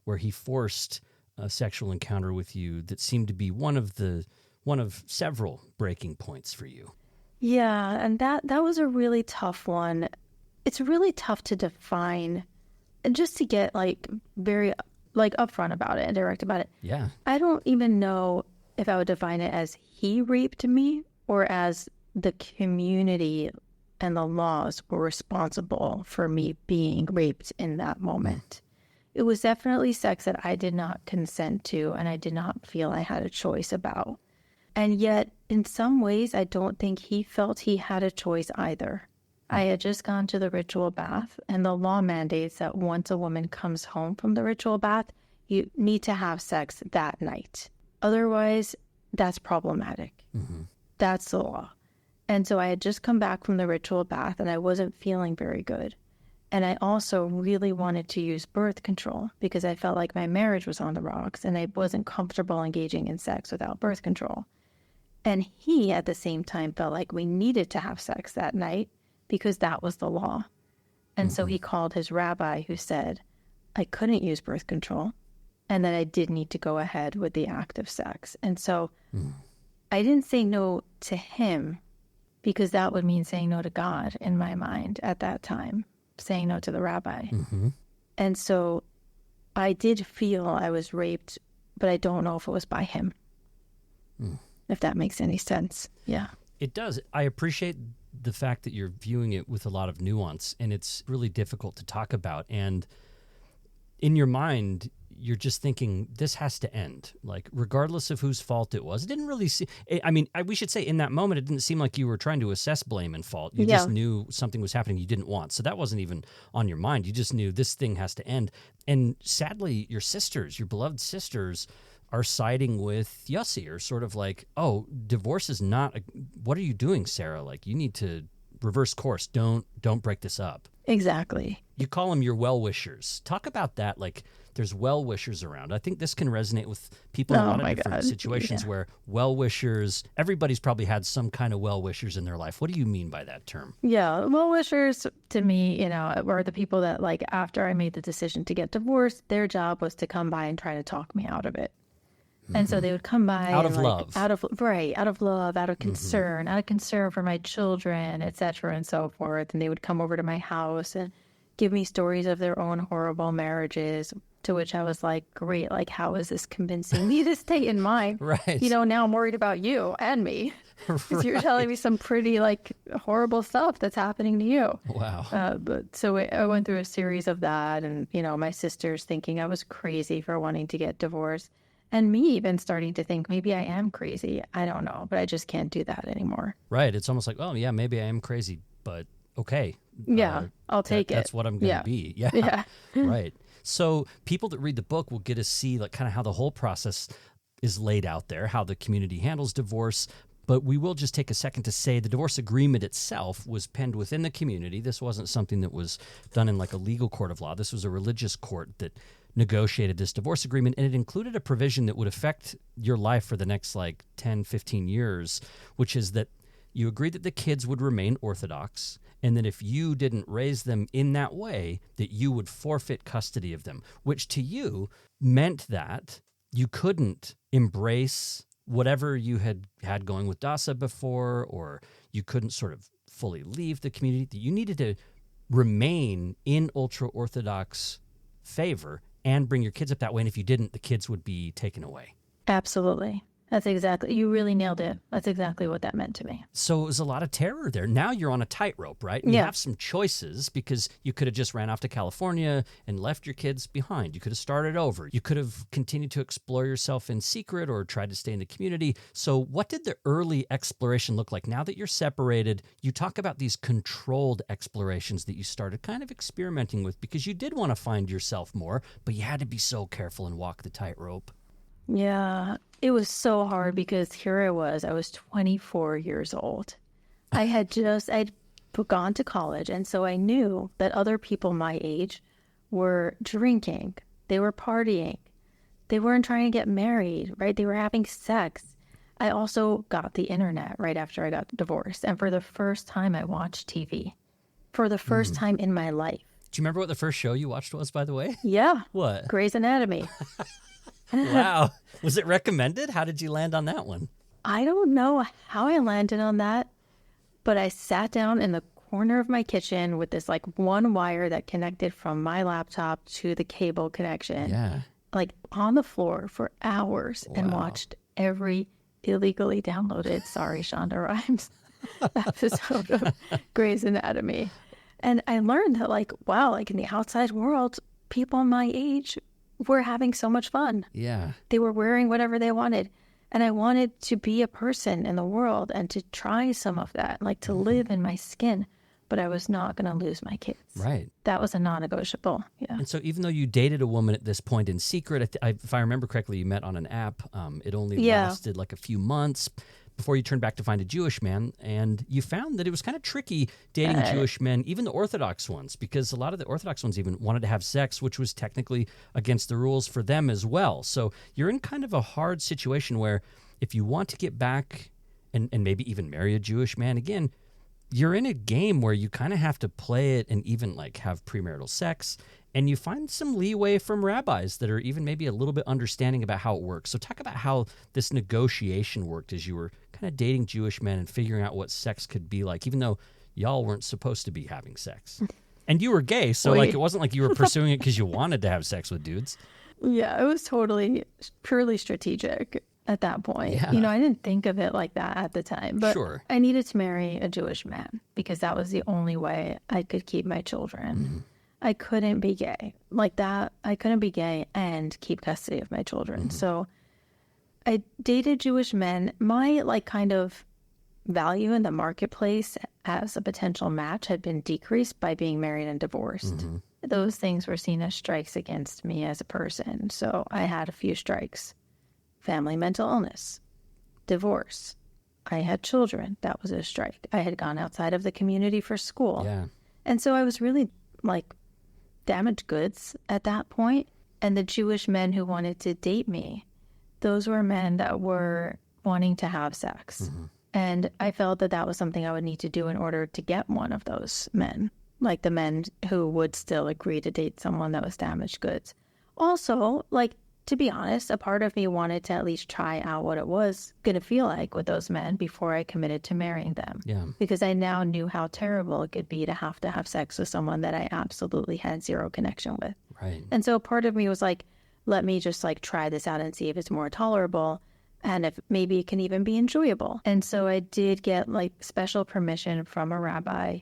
where he forced a sexual encounter with you that seemed to be one of several breaking points for you. Yeah, and that was a really tough one. It's really tough to define, and just to get very upfront about it and direct about it. Yeah. I don't even know if I would define it as he raped me or as the community and the laws were responsible for me being raped in that moment. It was definitely sex that I did not consent to and I did not feel I had a choice about. And yet, in some ways, I don't think he felt he had a choice either. I had just gone to the ritual bath, and the law mandates that once a woman comes home from the ritual bath, you need to have sex that night. Otherwise, that's problematic. Mm-hmm. That's the law. And so I had just come back from the ritual bath, and I wasn't feeling very good. And I also really wanted to use birth control because I felt like my marriage was on the rocks, and I wasn't comfortable engaging in sex without birth control. And he, at the same time, felt like we needed to have sex that night because that was the law. And so he called his rabbi, who said I couldn't use birth control and that I did need to go ahead with the act of sex. And so I didn't say no to him because that would mean saying no to God in my mind at that time, saying no to the rabbi. Mm-hmm. And so I did feel I was raped, but I don't know if it was by him. If that makes any sense. Yeah. It does. I appreciate the fact that you're viewing it with a lot of nuance, and it's really difficult to talk about. And in your mind, you're just thinking, this has to end. Like, regardless of whose fault it was. It didn't really seem, we should say in that moment, it didn't seem like you were trying to assess blame and fault. You just knew something was happening you didn't want. So that wasn't even on your mind. You just knew this thing has to end. And sadly, your sisters, your beloved sisters, are siding with Yossi, or sort of like, oh, divorce is not, what are you doing, Sara? Like, you need to reverse course. Don't break this up. Exactly. You call them your well-wishers. Talk about that. Like, there's well-wishers around. I think this can resonate with people in a lot of different situations where well-wishers, everybody's probably had some kind of well-wishers in their life. What do you mean by that term? Yeah, well-wishers to me, were the people that, like, after I made the decision to get divorced, their job was to come by and try to talk me out of it. And so they would come by out of love, out of love, out of concern, out of concern for my children, etc., and so forth. And they would come over to my house and give me stories of their own horrible marriages, to which I was like, great, like, how is this convincing me to stay in mine? Right. Now I'm worried about you and me. Because you're telling me some pretty, like, horrible stuff that's happening to you. Wow. So I went through a series of that, and, my sisters thinking I was crazy for wanting to get divorced. And me even starting to think maybe I am crazy. I don't know, but I just can't do that anymore. Right. It's almost like, oh, yeah, maybe I am crazy, but okay. Yeah, I'll take it. That's what I'm going to be. Yeah. Right. So people that read the book will get to see, like, kind of how the whole process is laid out there, how the community handles divorce. But we will just take a second to say the divorce agreement itself was penned within the community. This wasn't something that was done in, like, a legal court of law. This was a religious court that negotiated this divorce agreement, and it included a provision that would affect your life for the next, 10, 15 years, which is that you agreed that the kids would remain Orthodox, and that if you didn't raise them in that way, that you would forfeit custody of them, which to you meant that you couldn't embrace whatever you had going with Dasa before, or you couldn't sort of fully leave the community, that you needed to remain in ultra-Orthodox favor and bring your kids up that way. And if you didn't, the kids would be taken away. Absolutely. That's exactly, you really nailed it. That's exactly what that meant to me. So it was a lot of terror there. Now you're on a tightrope, right? And you Yeah. have some choices because you could have just ran off to California and left your kids behind. You could have started over. You could have continued to explore yourself in secret or tried to stay in the community. So what did the early exploration look like? Now that you're separated, you talk about these controlled explorations that you started kind of experimenting with because you did want to find yourself more, but you had to be so careful and walk the tightrope. Yeah, it was so hard because here I was 24 years old. I'd gone to college, and so I knew that other people my age were drinking, they were partying, they weren't trying to get married, right? They were having sex. I also got the internet right after I got divorced, and for the first time I watched TV. For the first time in my life. Do you remember what the first show you watched was, by the way? Yeah. What? Grey's Anatomy. Wow. Was it recommended? How did you land on that one? I don't know how I landed on that, but I sat down in the corner of my kitchen with this like one wire that connected from my laptop to the cable connection. Yeah. Like on the floor for hours and watched every illegally downloaded, sorry, Shonda Rhimes, episode of Grey's Anatomy. And I learned that like, wow, like in the outside world, people my age were having so much fun. Yeah. They were wearing whatever they wanted. And I wanted to be a person in the world and to try some of that, like to live in my skin. But I was not going to lose my kids. Right. That was a non-negotiable. Yeah. And so even though you dated a woman at this point in secret, if I remember correctly, you met on an app. It only lasted like a few months before you turned back to find a Jewish man. And you found that it was kind of tricky dating Jewish men, even the Orthodox ones, because a lot of the Orthodox ones even wanted to have sex, which was technically against the rules for them as well. So you're in kind of a hard situation where if you want to get back and maybe even marry a Jewish man again, you're in a game where you kind of have to play it and even like have premarital sex. And you find some leeway from rabbis that are even maybe a little bit understanding about how it works. So talk about how this negotiation worked as you were kind of dating Jewish men and figuring out what sex could be like, even though y'all weren't supposed to be having sex. And you were gay, so like it wasn't like you were pursuing it because you wanted to have sex with dudes. Yeah, it was totally purely strategic at that point. Yeah. You know, I didn't think of it like that at the time, but Sure. I needed to marry a Jewish man because that was the only way I could keep my children. I couldn't be gay like that. I couldn't be gay and keep custody of my children. So I dated Jewish men. My like kind of value in the marketplace as a potential match had been decreased by being married and divorced. Those things were seen as strikes against me as a person. So I had a few strikes. Family mental illness, divorce. I had children. That was a strike. I had gone outside of the community for school. Yeah. And so I was really like damaged goods at that point. And the Jewish men who wanted to date me, those were men that were wanting to have sex. And I felt that that was something I would need to do in order to get one of those men, like the men who would still agree to date someone that was damaged goods. Also, like, to be honest, a part of me wanted to at least try out what it was going to feel like with those men before I committed to marrying them. Yeah. Because I now knew how terrible it could be to have sex with someone that I absolutely had zero connection with. Right. And so part of me was like, let me just like try this out and see if it's more tolerable and if maybe it can even be enjoyable. And so I did get like special permission from a rabbi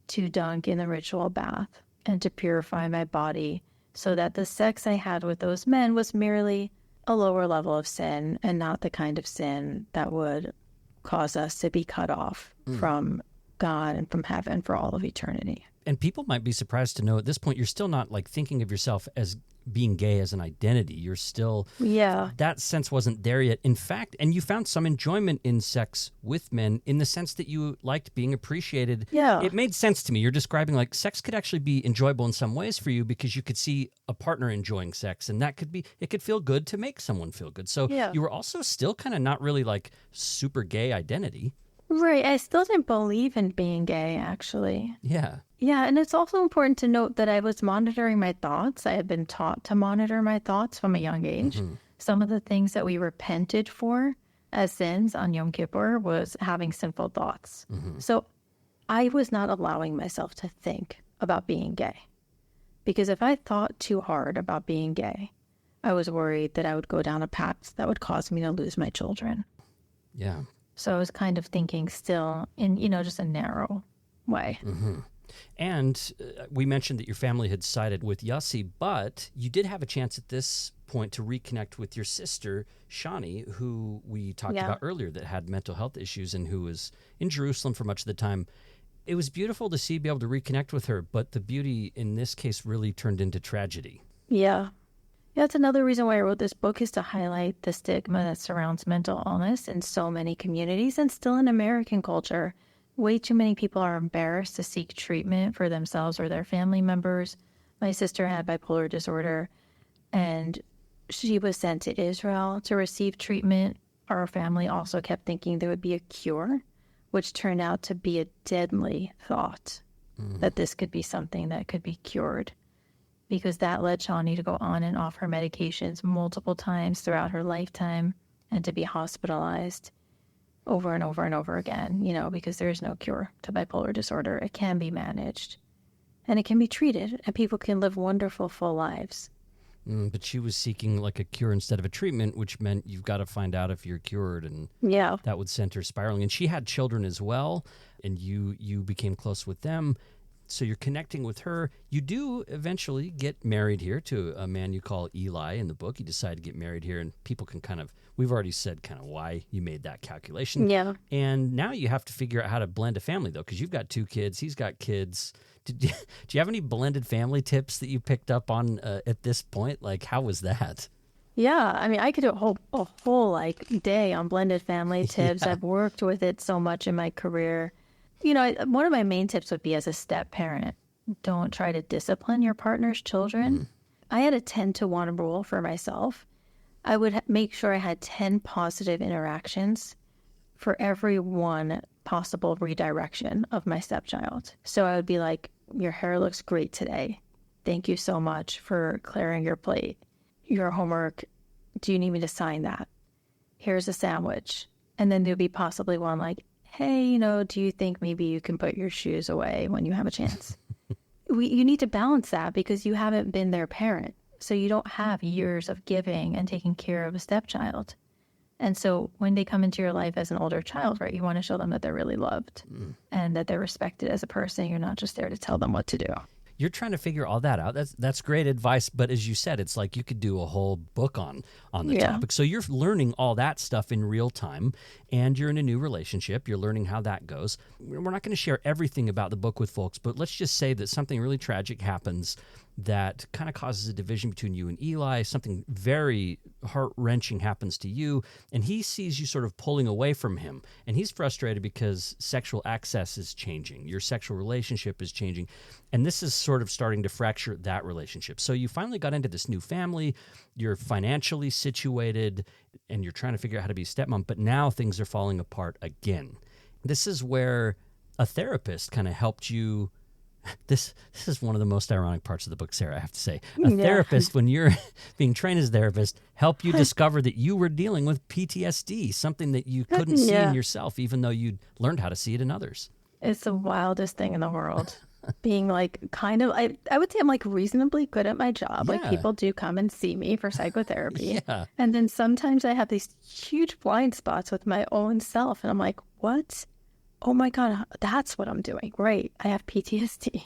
to dunk in the ritual bath and to purify my body so that the sex I had with those men was merely a lower level of sin and not the kind of sin that would cause us to be cut off from God and from heaven for all of eternity. And people might be surprised to know at this point, you're still not like thinking of yourself as being gay as an identity. You're still, that sense wasn't there yet. In fact, and you found some enjoyment in sex with men in the sense that you liked being appreciated. Yeah. It made sense to me. You're describing like sex could actually be enjoyable in some ways for you because you could see a partner enjoying sex and that could be, it could feel good to make someone feel good. So you were also still kind of not really like super gay identity. Right. I still didn't believe in being gay, actually. Yeah. Yeah. And it's also important to note that I was monitoring my thoughts. I had been taught to monitor my thoughts from a young age. Some of the things that we repented for as sins on Yom Kippur was having sinful thoughts. So I was not allowing myself to think about being gay. Because if I thought too hard about being gay, I was worried that I would go down a path that would cause me to lose my children. Yeah. So I was kind of thinking still in, just a narrow way. Mm-hmm. And we mentioned that your family had sided with Yossi, but you did have a chance at this point to reconnect with your sister, Shani, who we talked about earlier, that had mental health issues and who was in Jerusalem for much of the time. It was beautiful to see, be able to reconnect with her, but the beauty in this case really turned into tragedy. Yeah. That's another reason why I wrote this book, is to highlight the stigma that surrounds mental illness in so many communities and still in American culture. Way too many people are embarrassed to seek treatment for themselves or their family members. My sister had bipolar disorder, and she was sent to Israel to receive treatment. Our family also kept thinking there would be a cure, which turned out to be a deadly thought, that this could be something that could be cured, because that led Shani to go on and off her medications multiple times throughout her lifetime and to be hospitalized over and over and over again, because there is no cure to bipolar disorder. It can be managed and it can be treated, and people can live wonderful, full lives. But she was seeking like a cure instead of a treatment, which meant you've got to find out if you're cured, and that would send her spiraling. And she had children as well, and you became close with them. So you're connecting with her. You do eventually get married here to a man you call Eli in the book. You decide to get married here, and people can we've already said kind of why you made that calculation. Yeah. And now you have to figure out how to blend a family, though, because you've got 2 kids. He's got kids. Do you have any blended family tips that you picked up on at this point? Like, how was that? Yeah, I mean, I could do a whole day on blended family tips. I've worked with it so much in my career. One of my main tips would be, as a step parent, don't try to discipline your partner's children. I had a 10-to-1 rule for myself. I would make sure I had 10 positive interactions for every one possible redirection of my stepchild. So I would be like, your hair looks great today. Thank you so much for clearing your plate. Your homework, do you need me to sign that? Here's a sandwich. And then there'd be possibly one like, hey, do you think maybe you can put your shoes away when you have a chance? You need to balance that, because you haven't been their parent. So you don't have years of giving and taking care of a stepchild. And so when they come into your life as an older child, right, you want to show them that they're really loved and that they're respected as a person. You're not just there to tell them what to do. You're trying to figure all that out. That's great advice. But as you said, it's like you could do a whole book on the topic. So you're learning all that stuff in real time, and you're in a new relationship. You're learning how that goes. We're not going to share everything about the book with folks, but let's just say that something really tragic happens that kind of causes a division between you and Eli. Something very heart-wrenching happens to you, and he sees you sort of pulling away from him, and he's frustrated because sexual access is changing. Your sexual relationship is changing, and this is sort of starting to fracture that relationship. So you finally got into this new family, you're financially situated, and you're trying to figure out how to be a stepmom, but now things are falling apart again. This is where a therapist kind of helped you. This is one of the most ironic parts of the book, Sarah, I have to say. A therapist, when you're being trained as a therapist, helped you discover that you were dealing with PTSD, something that you couldn't see in yourself, even though you'd learned how to see it in others. It's the wildest thing in the world. Being I would say I'm reasonably good at my job. Yeah. People do come and see me for psychotherapy. Yeah. And then sometimes I have these huge blind spots with my own self. And I'm like, what? Oh my God, that's what I'm doing. Right. I have PTSD.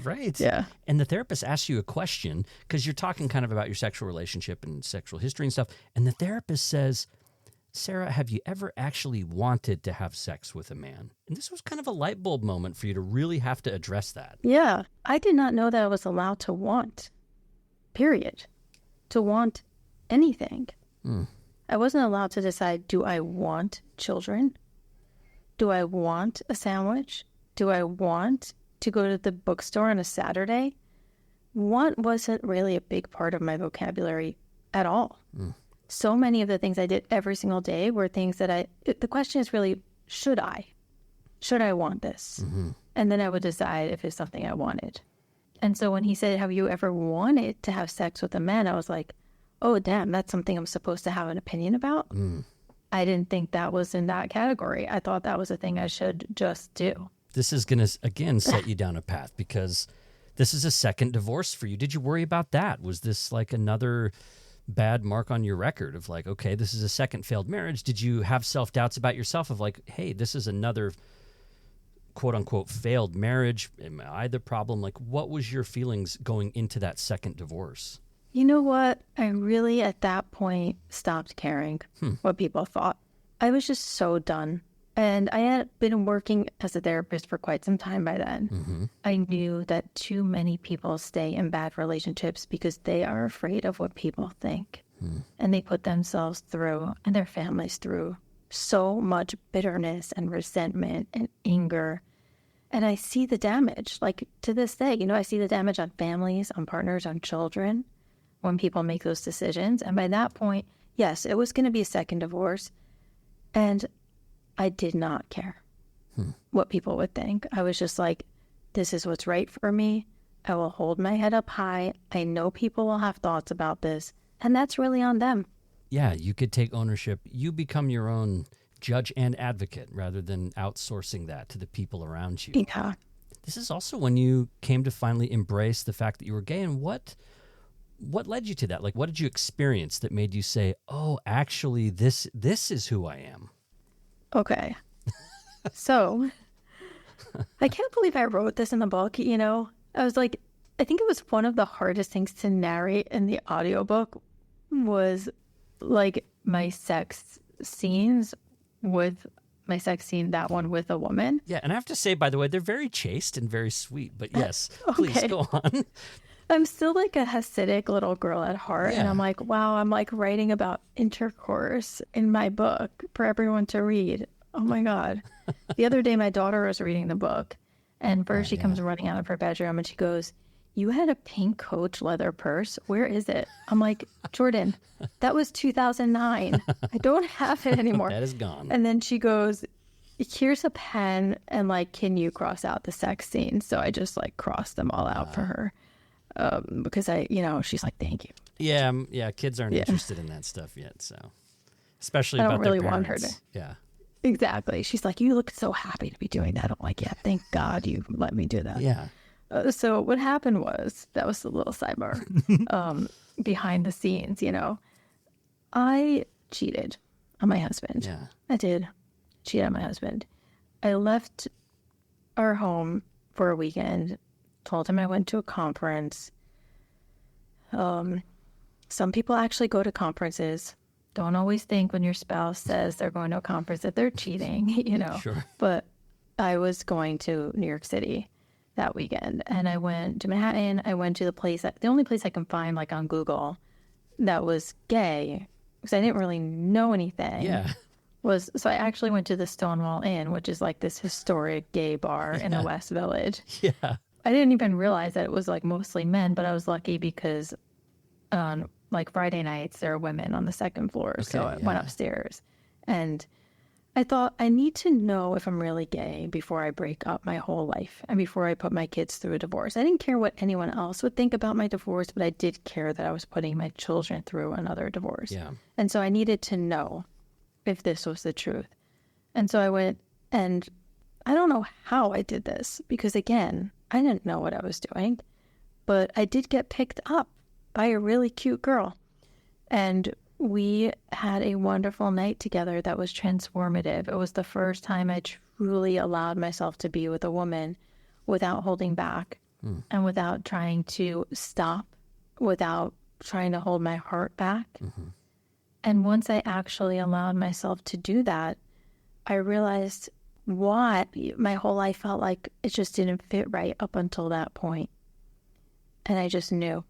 Right. Yeah. And the therapist asks you a question, because you're talking kind of about your sexual relationship and sexual history and stuff. And the therapist says, Sarah, have you ever actually wanted to have sex with a man? And this was kind of a light bulb moment for you to really have to address that. Yeah. I did not know that I was allowed to want, period. To want anything. I wasn't allowed to decide, do I want children? Do I want a sandwich? Do I want to go to the bookstore on a Saturday? Want wasn't really a big part of my vocabulary at all. So many of the things I did every single day were things that the question is really, should I? Should I want this? And then I would decide if it's something I wanted. And so when he said, have you ever wanted to have sex with a man? I was like, oh, damn, that's something I'm supposed to have an opinion about? I didn't think that was in that category. I thought that was a thing I should just do. This is going to, again, set you down a path, because this is a second divorce for you. Did you worry about that? Was this like another bad mark on your record of like, okay, this is a second failed marriage. Did you have self-doubts about yourself of like, hey, this is another quote unquote failed marriage? Am I the problem? Like, what was your feelings going into that second divorce? You know what? I really, at that point, stopped caring what people thought. I was just so done. And I had been working as a therapist for quite some time by then. Mm-hmm. I knew that too many people stay in bad relationships because they are afraid of what people think. And they put themselves through and their families through so much bitterness and resentment and anger. And I see the damage, like to this day, I see the damage on families, on partners, on children when people make those decisions. And by that point, yes, it was going to be a second divorce. And I did not care what people would think. I was just like, this is what's right for me. I will hold my head up high. I know people will have thoughts about this, and that's really on them. Yeah, you could take ownership. You become your own judge and advocate rather than outsourcing that to the people around you. Yeah. This is also when you came to finally embrace the fact that you were gay. And what led you to that? Like, what did you experience that made you say, oh, actually, this is who I am? Okay. So I can't believe I wrote this in the book, I was like, I think it was one of the hardest things to narrate in the audiobook was like my sex scene, that one with a woman. Yeah, and I have to say, by the way, they're very chaste and very sweet. But yes, please Okay. go on. I'm still like a Hasidic little girl at heart. Yeah. And I'm like, wow, I'm like writing about intercourse in my book for everyone to read. Oh my God. The other day, my daughter was reading the book and first she comes running out of her bedroom and she goes, you had a pink Coach leather purse. Where is it? I'm like, Jordan, that was 2009. I don't have it anymore. That is gone. And then she goes, here's a pen and like, can you cross out the sex scene? So I just like crossed them all out for her. Because she's like, thank you. Yeah, kids aren't interested in that stuff yet, so especially I about don't really their want her parents. to. Yeah, Exactly. She's like, you look so happy to be doing that. I'm like, yeah, thank God you let me do that. yeah. So what happened was, that was a little sidebar, behind the scenes, I cheated on my husband. Yeah. I did cheat on my husband. I left our home for a weekend, told him I went to a conference. Some people actually go to conferences. Don't always think when your spouse says they're going to a conference that they're cheating, Sure. But I was going to New York City that weekend and I went to Manhattan. I went to the only place I can find like on Google that was gay because I didn't really know anything. Yeah. So I actually went to the Stonewall Inn, which is like this historic gay bar in the West Village. Yeah. I didn't even realize that it was like mostly men, but I was lucky because on like Friday nights, there are women on the second floor. So I went upstairs and I thought I need to know if I'm really gay before I break up my whole life and before I put my kids through a divorce. I didn't care what anyone else would think about my divorce, but I did care that I was putting my children through another divorce. Yeah. And so I needed to know if this was the truth. And so I went, and I don't know how I did this because, again, I didn't know what I was doing, but I did get picked up by a really cute girl. And we had a wonderful night together that was transformative. It was the first time I truly allowed myself to be with a woman without holding back and without trying to stop, without trying to hold my heart back. Mm-hmm. And once I actually allowed myself to do that, I realized why my whole life felt like it just didn't fit right up until that point. And I just knew,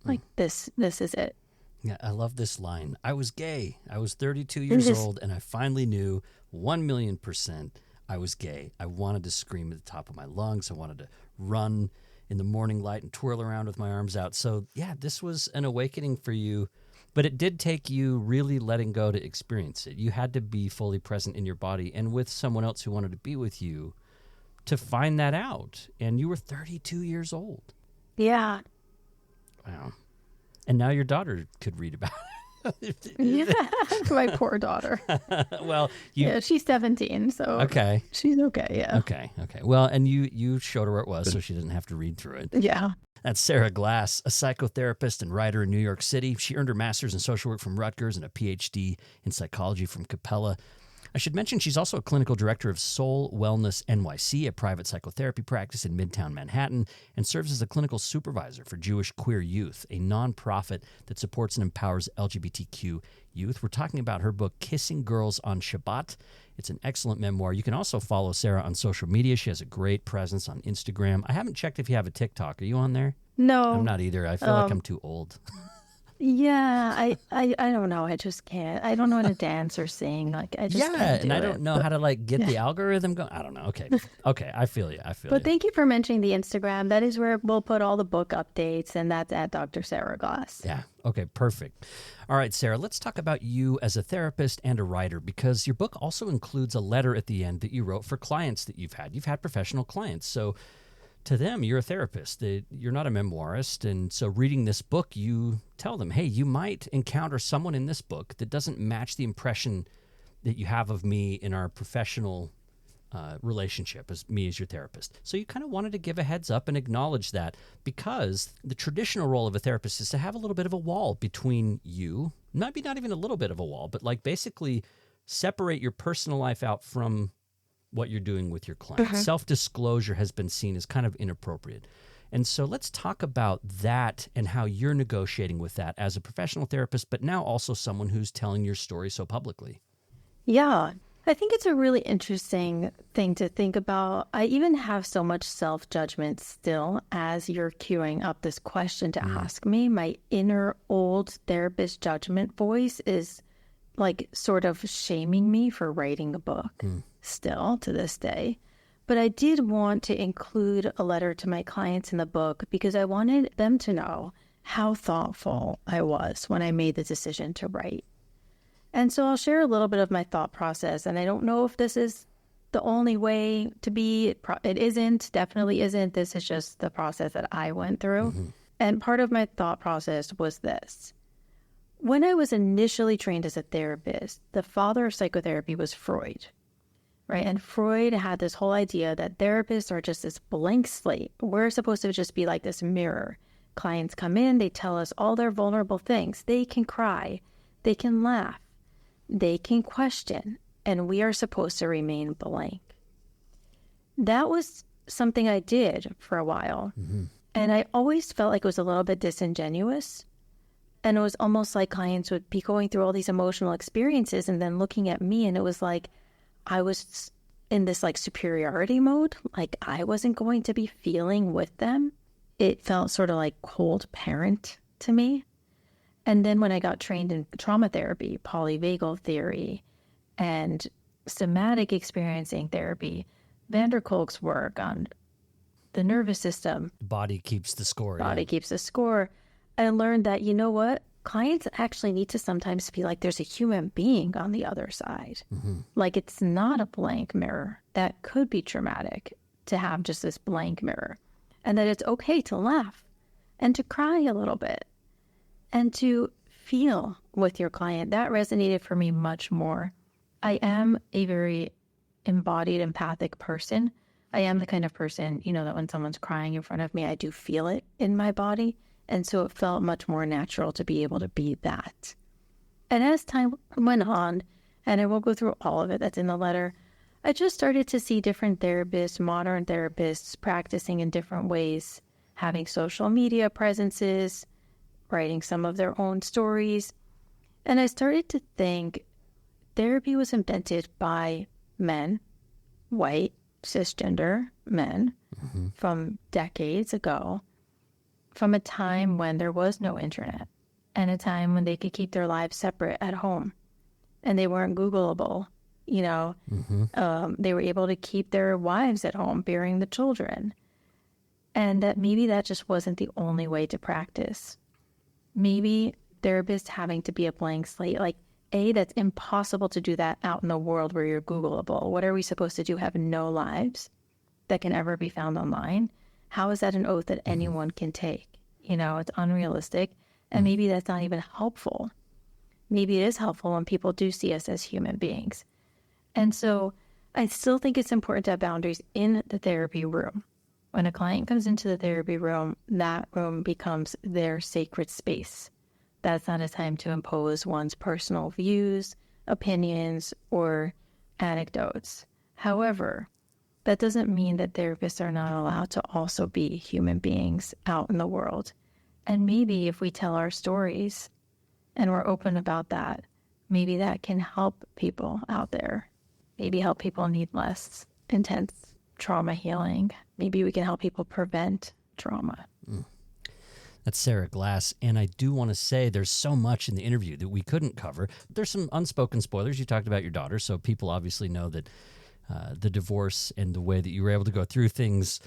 like, this is it. Yeah, I love this line. I was gay. I was 32 years old, and I finally knew 1,000,000% I was gay. I wanted to scream at the top of my lungs. I wanted to run in the morning light and twirl around with my arms out. So, yeah, this was an awakening for you, but it did take you really letting go to experience it. You had to be fully present in your body and with someone else who wanted to be with you to find that out. And you were 32 years old. Yeah. Wow. And now your daughter could read about it. Yeah. My poor daughter. Well, yeah, she's 17, so okay. She's okay, yeah. Okay. Well, and you showed her where it was so she doesn't have to read through it. Yeah. That's Sara Glass, a psychotherapist and writer in New York City. She earned her master's in social work from Rutgers and a PhD in psychology from Capella. I should mention she's also a clinical director of Soul Wellness NYC, a private psychotherapy practice in Midtown Manhattan, and serves as a clinical supervisor for Jewish Queer Youth, a nonprofit that supports and empowers LGBTQ youth. We're talking about her book, Kissing Girls on Shabbat. It's an excellent memoir. You can also follow Sara on social media. She has a great presence on Instagram. I haven't checked if you have a TikTok. Are you on there? No. I'm not either. I feel like I'm too old. Yeah, I don't know. I just can't. I don't know how to dance or sing. Like I just can't do and I it. don't know how to like get the algorithm going. I don't know. Okay, I feel you. But thank you for mentioning the Instagram. That is where we'll put all the book updates, and that's at Dr. Sara Glass. Yeah. Okay, perfect. All right, Sara, let's talk about you as a therapist and a writer, because your book also includes a letter at the end that you wrote for clients that you've had. You've had professional clients. So to them, you're a therapist. You're not a memoirist. And so reading this book, you tell them, hey, you might encounter someone in this book that doesn't match the impression that you have of me in our professional relationship as me as your therapist. So you kind of wanted to give a heads up and acknowledge that, because the traditional role of a therapist is to have a little bit of a wall between you, maybe not even a little bit of a wall, but like basically separate your personal life out from what you're doing with your client. Self-disclosure has been seen as kind of inappropriate. And so let's talk about that and how you're negotiating with that as a professional therapist, but now also someone who's telling your story so publicly. Yeah, I think it's a really interesting thing to think about. I even have so much self-judgment still as you're queuing up this question to ask me. My inner old therapist judgment voice is like sort of shaming me for writing a book still to this day. But I did want to include a letter to my clients in the book because I wanted them to know how thoughtful I was when I made the decision to write. And so I'll share a little bit of my thought process. And I don't know if this is the only way to be. It isn't, definitely isn't. This is just the process that I went through. And part of my thought process was this. When I was initially trained as a therapist, the father of psychotherapy was Freud, right? And Freud had this whole idea that therapists are just this blank slate. We're supposed to just be like this mirror. Clients come in, they tell us all their vulnerable things. They can cry, they can laugh, they can question, and we are supposed to remain blank. That was something I did for a while. And I always felt like it was a little bit disingenuous. And it was almost like clients would be going through all these emotional experiences and then looking at me, and it was like I was in this like superiority mode, like I wasn't going to be feeling with them. It felt sort of like cold parent to me. And then when I got trained in trauma therapy, polyvagal theory, and somatic experiencing therapy, Van der Kolk's work on the nervous system. Body keeps the score. Body keeps the score. I learned that, you know what? Clients actually need to sometimes feel like there's a human being on the other side. Like it's not a blank mirror. That could be traumatic to have just this blank mirror. And that it's okay to laugh and to cry a little bit and to feel with your client. That resonated for me much more. I am a very embodied, empathic person. I am the kind of person, you know, that when someone's crying in front of me, I do feel it in my body. And so it felt much more natural to be able to be that. And as time went on, and I won't go through all of it that's in the letter, I just started to see different therapists, modern therapists, practicing in different ways, having social media presences, writing some of their own stories. And I started to think therapy was invented by men, white, cisgender men, from decades ago, from a time when there was no internet and a time when they could keep their lives separate at home and they weren't Googleable, you know. They were able to keep their wives at home bearing the children, and that maybe that just wasn't the only way to practice. Maybe therapists having to be a blank slate, like that's impossible to do that out in the world where you're Googleable. What are we supposed to do? Have no lives that can ever be found online? How is that an oath that anyone can take? You know, it's unrealistic. And maybe that's not even helpful. Maybe it is helpful when people do see us as human beings. And so I still think it's important to have boundaries in the therapy room. When a client comes into the therapy room, that room becomes their sacred space. That's not a time to impose one's personal views, opinions, or anecdotes. However, that doesn't mean that therapists are not allowed to also be human beings out in the world. And maybe if we tell our stories and we're open about that, maybe that can help people out there. Maybe help people need less intense trauma healing. Maybe we can help people prevent trauma. That's Sara Glass, and I do want to say there's so much in the interview that we couldn't cover. There's some unspoken spoilers. You talked about your daughter, so people obviously know that the divorce and the way that you were able to go through things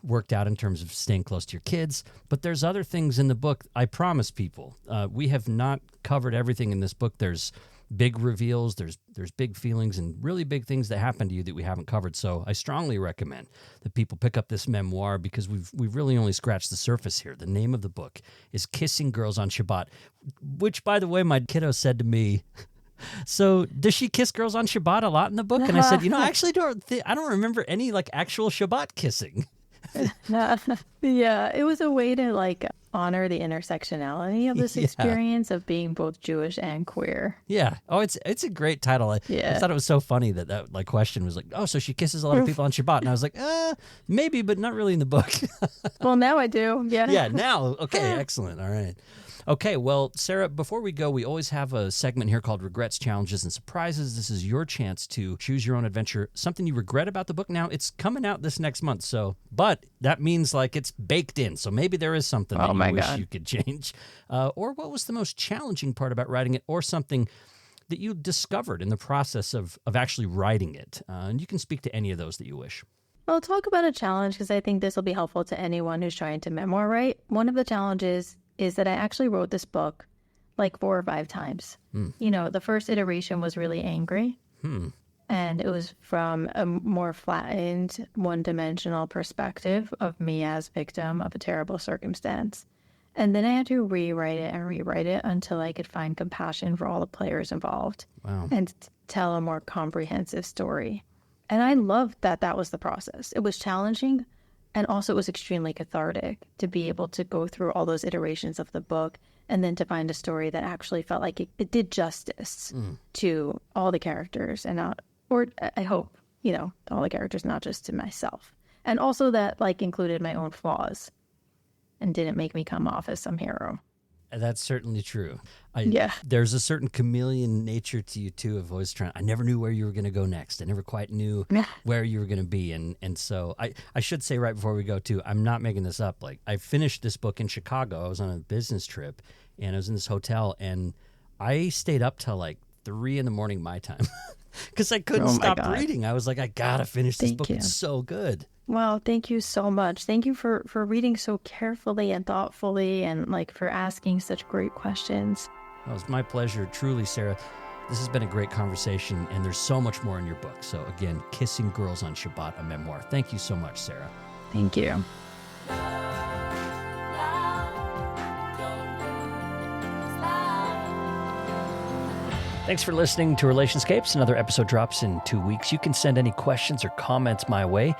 worked out in terms of staying close to your kids. But there's other things in the book, I promise people. We have not covered everything in this book. There's big reveals, there's big feelings and really big things that happen to you that we haven't covered. So I strongly recommend that people pick up this memoir because we've really only scratched the surface here. The name of the book is Kissing Girls on Shabbat, which, by the way, my kiddo said to me, so does she kiss girls on Shabbat a lot in the book? And I said, I actually I don't remember any like actual Shabbat kissing. Yeah, it was a way to like honor the intersectionality of this experience of being both Jewish and queer. Yeah. Oh, it's a great title. I thought it was so funny that like question was like, oh, so she kisses a lot of people on Shabbat. And I was like, maybe, but not really in the book. Well, now I do. Yeah. Yeah, now. Okay, excellent. All right. Okay, well, Sara, before we go, we always have a segment here called Regrets, Challenges, and Surprises. This is your chance to choose your own adventure, something you regret about the book. Now, it's coming out this next month, but that means like it's baked in, so maybe there is something that you wish you could change. Or what was the most challenging part about writing it, or something that you discovered in the process of actually writing it? And you can speak to any of those that you wish. I'll talk about a challenge because I think this will be helpful to anyone who's trying to memoir write. One of the challenges is that I actually wrote this book like 4 or 5 times. The first iteration was really angry. And it was from a more flattened, one-dimensional perspective of me as victim of a terrible circumstance. And then I had to rewrite it until I could find compassion for all the players involved. Wow. And tell a more comprehensive story. And I loved that was the process. It was challenging, and also it was extremely cathartic to be able to go through all those iterations of the book and then to find a story that actually felt like it did justice to all the characters and I hope, all the characters, not just to myself. And also that like included my own flaws and didn't make me come off as some hero. That's certainly true. Yeah. There's a certain chameleon nature to you, too, of always I never knew where you were going to go next. I never quite knew where you were going to be. And so I should say right before we go, too, I'm not making this up. Like, I finished this book in Chicago. I was on a business trip, and I was in this hotel, and I stayed up till like 3 a.m. my time because I couldn't stop reading. I was like, I got to finish this book. It's so good. Well, thank you so much. Thank you for reading so carefully and thoughtfully and like for asking such great questions. Well, it's my pleasure, truly, Sara. This has been a great conversation, and there's so much more in your book. So again, Kissing Girls on Shabbat, a memoir. Thank you so much, Sara. Thank you. Thanks for listening to Relationscapes. Another episode drops in 2 weeks. You can send any questions or comments my way.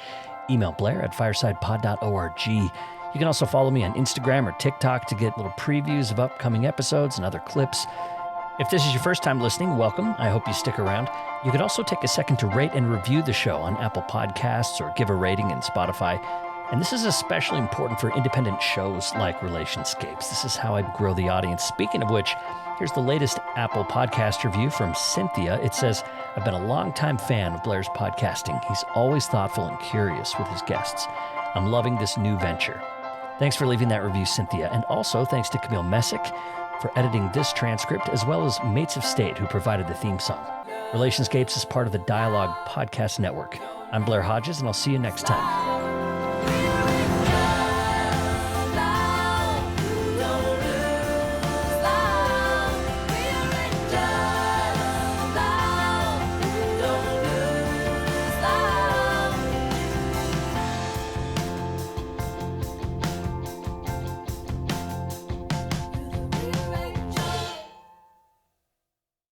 Email blair@firesidepod.org. You can also follow me on Instagram or TikTok to get little previews of upcoming episodes and other clips. If this is your first time listening, welcome. I hope you stick around. You could also take a second to rate and review the show on Apple Podcasts or give a rating in Spotify. And this is especially important for independent shows like Relationscapes. This is how I grow the audience. Speaking of which, here's the latest Apple Podcast review from Cynthia. It says, I've been a longtime fan of Blair's podcasting. He's always thoughtful and curious with his guests. I'm loving this new venture. Thanks for leaving that review, Cynthia. And also thanks to Camille Messick for editing this transcript, as well as Mates of State, who provided the theme song. Relationscapes is part of the Dialogue Podcast Network. I'm Blair Hodges, and I'll see you next time.